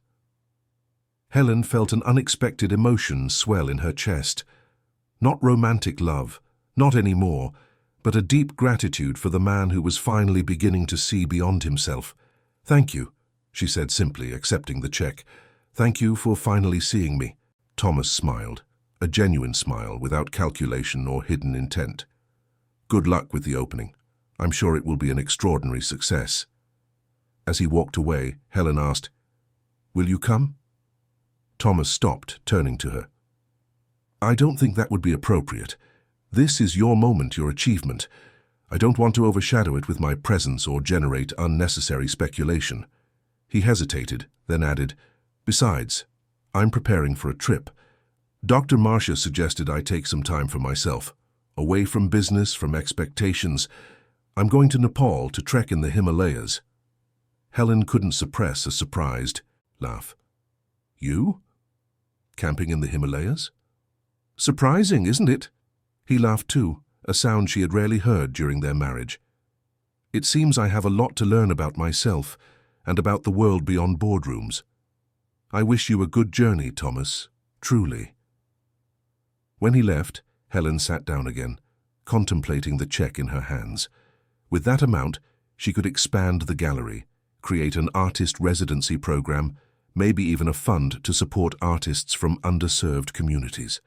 Helen felt an unexpected emotion swell in her chest. Not romantic love, not anymore, but a deep gratitude for the man who was finally beginning to see beyond himself. "Thank you," she said simply, accepting the check. "Thank you for finally seeing me." Thomas smiled, a genuine smile without calculation or hidden intent. "Good luck with the opening. I'm sure it will be an extraordinary success." As he walked away, Helen asked, "Will you come?" Thomas stopped, turning to her. "I don't think that would be appropriate. This is your moment, your achievement. I don't want to overshadow it with my presence or generate unnecessary speculation." He hesitated, then added, "Besides, I'm preparing for a trip. Dr. Marcia suggested I take some time for myself, away from business, from expectations. I'm going to Nepal to trek in the Himalayas." Helen couldn't suppress a surprised laugh. "You? Camping in the Himalayas? Surprising, isn't it?" He laughed too, a sound she had rarely heard during their marriage. "It seems I have a lot to learn about myself, and about the world beyond boardrooms. I wish you a good journey, Thomas, truly. When he left, Helen sat down again, contemplating the check in her hands. With that amount, she could expand the gallery, create an artist residency program, maybe even a fund to support artists from underserved communities.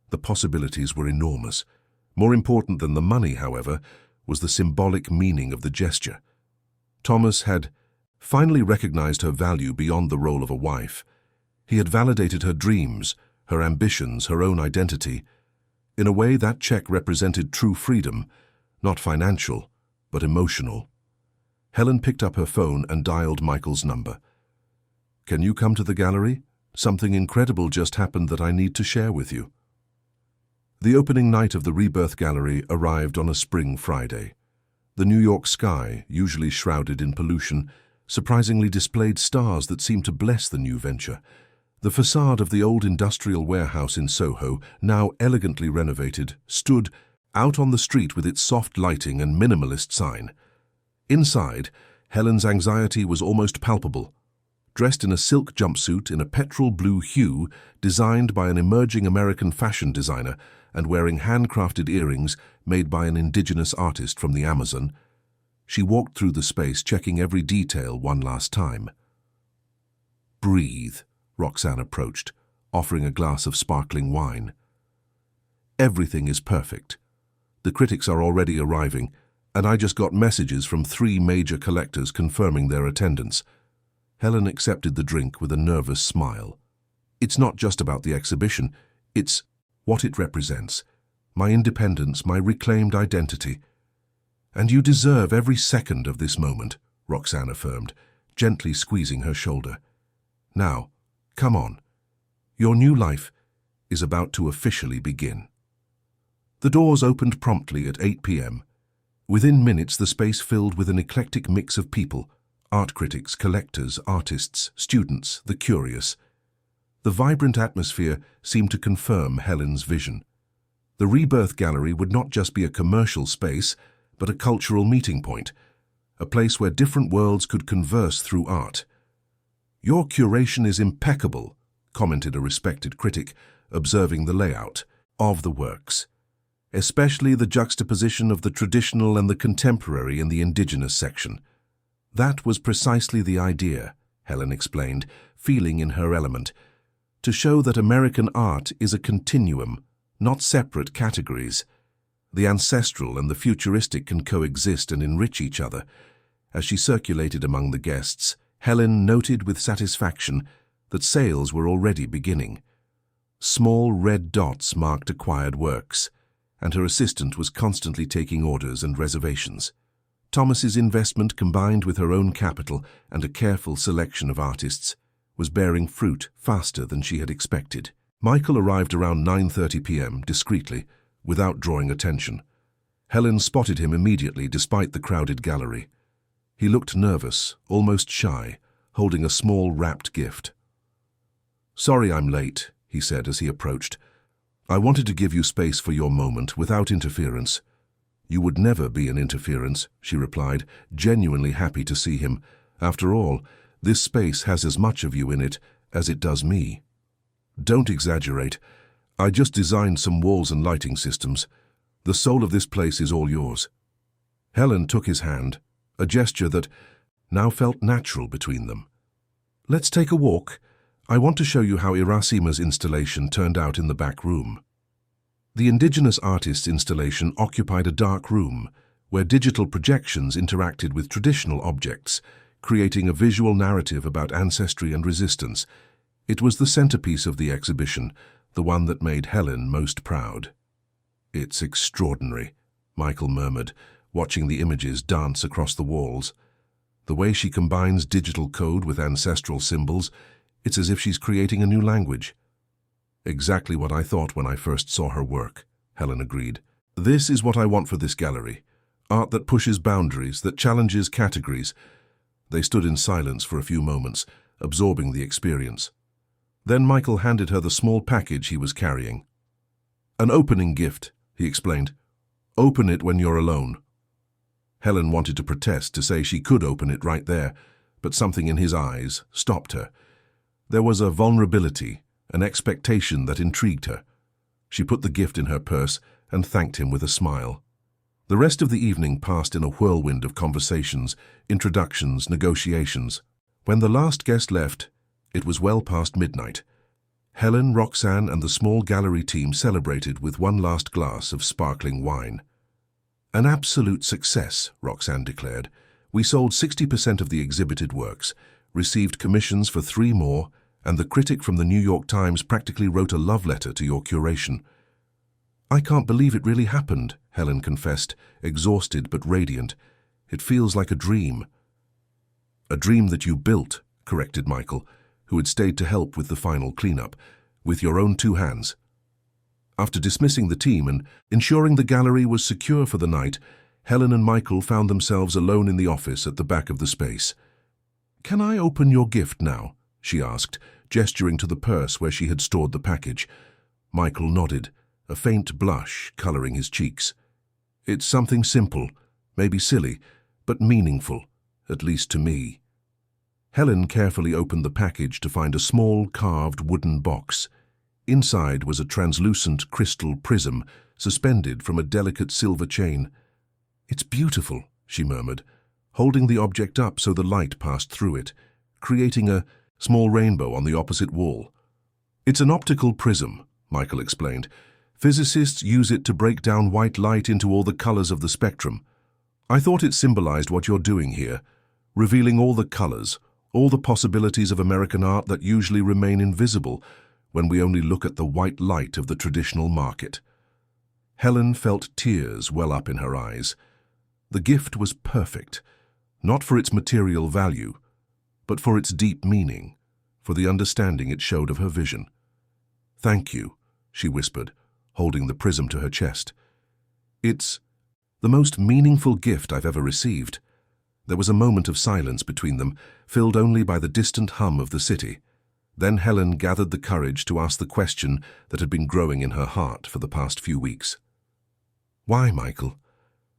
The possibilities were enormous. More important than the money, however, was the symbolic meaning of the gesture. Thomas had finally recognized her value beyond the role of a wife. He had validated her dreams, her ambitions, her own identity. In a way, that check represented true freedom, not financial, but emotional. Helen picked up her phone and dialed Michael's number. "Can you come to the gallery? Something incredible just happened that I need to share with you." The opening night of the Rebirth Gallery arrived on a spring Friday. The New York sky, usually shrouded in pollution, surprisingly displayed stars that seemed to bless the new venture. The facade of the old industrial warehouse in Soho, now elegantly renovated, stood out on the street with its soft lighting and minimalist sign. Inside, Helen's anxiety was almost palpable. Dressed in a silk jumpsuit in a petrol blue hue designed by an emerging American fashion designer and wearing handcrafted earrings made by an indigenous artist from the Amazon, she walked through the space, checking every detail one last time. "Breathe," Roxanne approached, offering a glass of sparkling wine. "Everything is perfect. The critics are already arriving, and I just got messages from 3 major collectors confirming their attendance." Helen accepted the drink with a nervous smile. "It's not just about the exhibition, it's what it represents. My independence, my reclaimed identity. And you deserve every second of this moment," Roxanne affirmed, gently squeezing her shoulder. "Now, come on. Your new life is about to officially begin." The doors opened promptly at 8 p.m. Within minutes, the space filled with an eclectic mix of people: art critics, collectors, artists, students, the curious. The vibrant atmosphere seemed to confirm Helen's vision. The Rebirth Gallery would not just be a commercial space, but a cultural meeting point, a place where different worlds could converse through art. "Your curation is impeccable," commented a respected critic, observing the layout of the works, especially the juxtaposition of the traditional and the contemporary in the indigenous section. "That was precisely the idea," Helen explained, feeling in her element, "to show that American art is a continuum, not separate categories. The ancestral and the futuristic can coexist and enrich each other." As she circulated among the guests, Helen noted with satisfaction that sales were already beginning. Small red dots marked acquired works, and her assistant was constantly taking orders and reservations. Thomas's investment, combined with her own capital and a careful selection of artists, was bearing fruit faster than she had expected. Michael arrived around 9:30 p.m. discreetly, without drawing attention. Helen spotted him immediately despite the crowded gallery. He looked nervous, almost shy, holding a small wrapped gift. "Sorry I'm late," he said as he approached. "I wanted to give you space for your moment without interference." "You would never be an interference," she replied, genuinely happy to see him. "After all, this space has as much of you in it as it does me." "Don't exaggerate. I just designed some walls and lighting systems. The soul of this place is all yours." Helen took his hand, a gesture that now felt natural between them. "Let's take a walk. I want to show you how Irasima's installation turned out in the back room." The indigenous artist's installation occupied a dark room where digital projections interacted with traditional objects, creating a visual narrative about ancestry and resistance. It was the centerpiece of the exhibition, the one that made Helen most proud. "It's extraordinary," Michael murmured, watching the images dance across the walls. "The way she combines digital code with ancestral symbols, it's as if she's creating a new language." "Exactly what I thought when I first saw her work," Helen agreed. "This is what I want for this gallery. Art that pushes boundaries, that challenges categories." They stood in silence for a few moments, absorbing the experience. Then Michael handed her the small package he was carrying. "An opening gift," he explained. "Open it when you're alone." Helen wanted to protest, to say she could open it right there, but something in his eyes stopped her. There was a vulnerability, an expectation that intrigued her. She put the gift in her purse and thanked him with a smile. The rest of the evening passed in a whirlwind of conversations, introductions, negotiations. When the last guest left, it was well past midnight. Helen, Roxanne, and the small gallery team celebrated with one last glass of sparkling wine. "An absolute success," Roxanne declared. "We sold 60% of the exhibited works, received commissions for 3 more, and the critic from the New York Times practically wrote a love letter to your curation." "I can't believe it really happened," Helen confessed, exhausted but radiant. "It feels like a dream." "A dream that you built," corrected Michael, who had stayed to help with the final cleanup, "with your own 2 hands." After dismissing the team and ensuring the gallery was secure for the night, Helen and Michael found themselves alone in the office at the back of the space. "Can I open your gift now?" she asked, gesturing to the purse where she had stored the package. Michael nodded, a faint blush coloring his cheeks. "It's something simple, maybe silly, but meaningful, at least to me." Helen carefully opened the package to find a small, carved wooden box. Inside was a translucent crystal prism suspended from a delicate silver chain. "It's beautiful," she murmured, holding the object up so the light passed through it, creating a small rainbow on the opposite wall. "It's an optical prism," Michael explained. "Physicists use it to break down white light into all the colors of the spectrum. I thought it symbolized what you're doing here, revealing all the colors, all the possibilities of American art that usually remain invisible when we only look at the white light of the traditional market." Helen felt tears well up in her eyes. The gift was perfect, not for its material value, but for its deep meaning, for the understanding it showed of her vision. "Thank you," she whispered, holding the prism to her chest. "It's the most meaningful gift I've ever received." There was a moment of silence between them, filled only by the distant hum of the city. Then Helen gathered the courage to ask the question that had been growing in her heart for the past few weeks. "Why, Michael?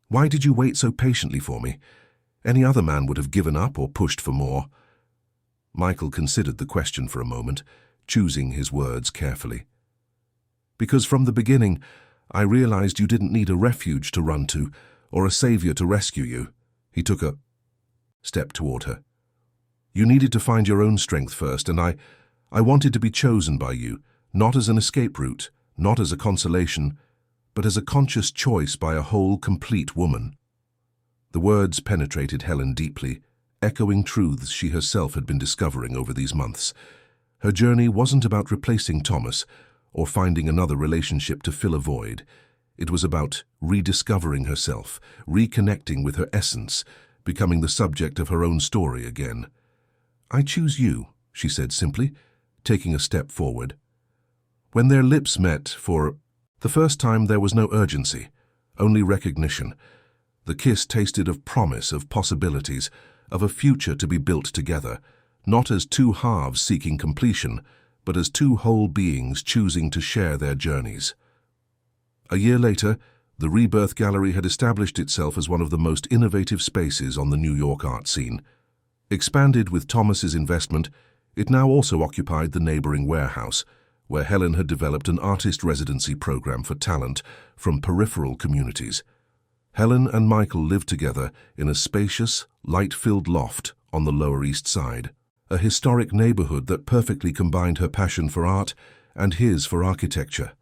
Why did you wait so patiently for me? Any other man would have given up or pushed for more." Michael considered the question for a moment, choosing his words carefully. "Because from the beginning, I realized you didn't need a refuge to run to, or a savior to rescue you." He took a step toward her. "You needed to find your own strength first, and I wanted to be chosen by you, not as an escape route, not as a consolation, but as a conscious choice by a whole, complete woman." The words penetrated Helen deeply, echoing truths she herself had been discovering over these months. Her journey wasn't about replacing Thomas or finding another relationship to fill a void. It was about rediscovering herself, reconnecting with her essence, becoming the subject of her own story again. "I choose you," she said simply, taking a step forward. When their lips met for the first time, there was no urgency, only recognition. The kiss tasted of promise, of possibilities, of a future to be built together, not as 2 halves seeking completion, but as 2 whole beings choosing to share their journeys. A year later, the Rebirth Gallery had established itself as one of the most innovative spaces on the New York art scene. Expanded with Thomas's investment, it now also occupied the neighboring warehouse, where Helen had developed an artist residency program for talent from peripheral communities. Helen and Michael lived together in a spacious, light-filled loft on the Lower East Side, a historic neighborhood that perfectly combined her passion for art and his for architecture.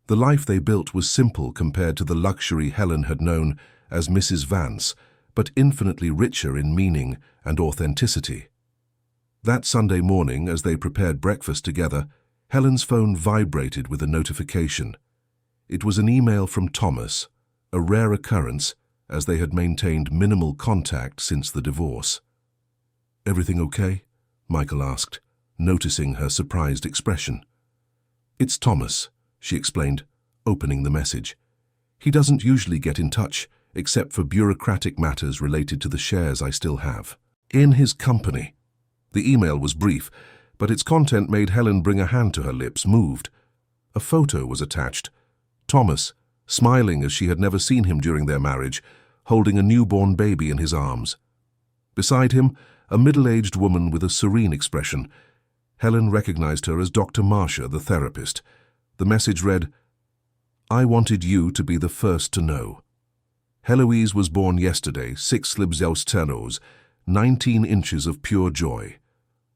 The life they built was simple compared to the luxury Helen had known as Mrs. Vance, but infinitely richer in meaning and authenticity. That Sunday morning, as they prepared breakfast together, Helen's phone vibrated with a notification. It was an email from Thomas, a rare occurrence as they had maintained minimal contact since the divorce. "Everything okay?" Michael asked, noticing her surprised expression. "It's Thomas," she explained, opening the message. "He doesn't usually get in touch, except for bureaucratic matters related to the shares I still have. In his company." The email was brief, but its content made Helen bring a hand to her lips, moved. A photo was attached. Thomas, smiling as she had never seen him during their marriage, holding a newborn baby in his arms. Beside him, a middle-aged woman with a serene expression. Helen recognized her as Dr. Marcia, the therapist. The message read, "I wanted you to be the first to know. Heloise was born yesterday, 6 Libzeusteros, 19 inches of pure joy.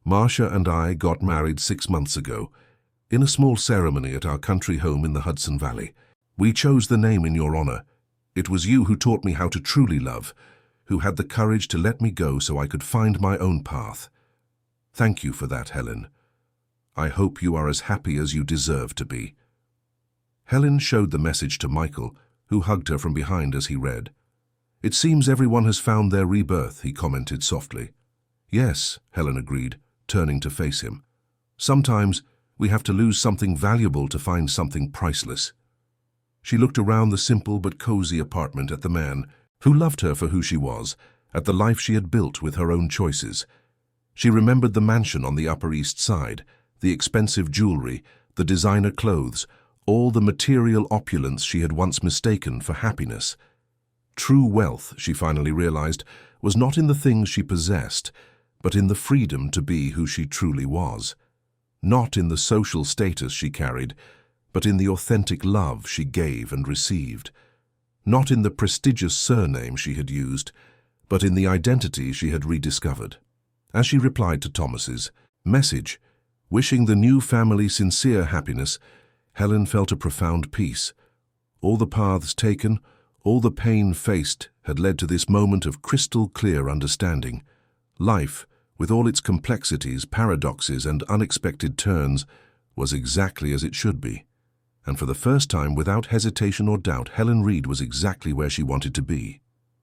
Marcia and I got married 6 months ago, in a small ceremony at our country home in the Hudson Valley. We chose the name in your honor. It was you who taught me how to truly love, who had the courage to let me go so I could find my own path. Thank you for that, Helen. I hope you are as happy as you deserve to be." Helen showed the message to Michael, who hugged her from behind as he read. "It seems everyone has found their rebirth," he commented softly. "Yes," Helen agreed, turning to face him. "Sometimes we have to lose something valuable to find something priceless." She looked around the simple but cozy apartment at the man who loved her for who she was, at the life she had built with her own choices. She remembered the mansion on the Upper East Side, the expensive jewelry, the designer clothes, all the material opulence she had once mistaken for happiness. True wealth, she finally realized, was not in the things she possessed, but in the freedom to be who she truly was. Not in the social status she carried, but in the authentic love she gave and received. Not in the prestigious surname she had used, but in the identity she had rediscovered. As she replied to Thomas's message, wishing the new family sincere happiness, Helen felt a profound peace. All the paths taken, all the pain faced, had led to this moment of crystal-clear understanding. Life, with all its complexities, paradoxes, and unexpected turns, was exactly as it should be. And for the first time, without hesitation or doubt, Helen Reed was exactly where she wanted to be.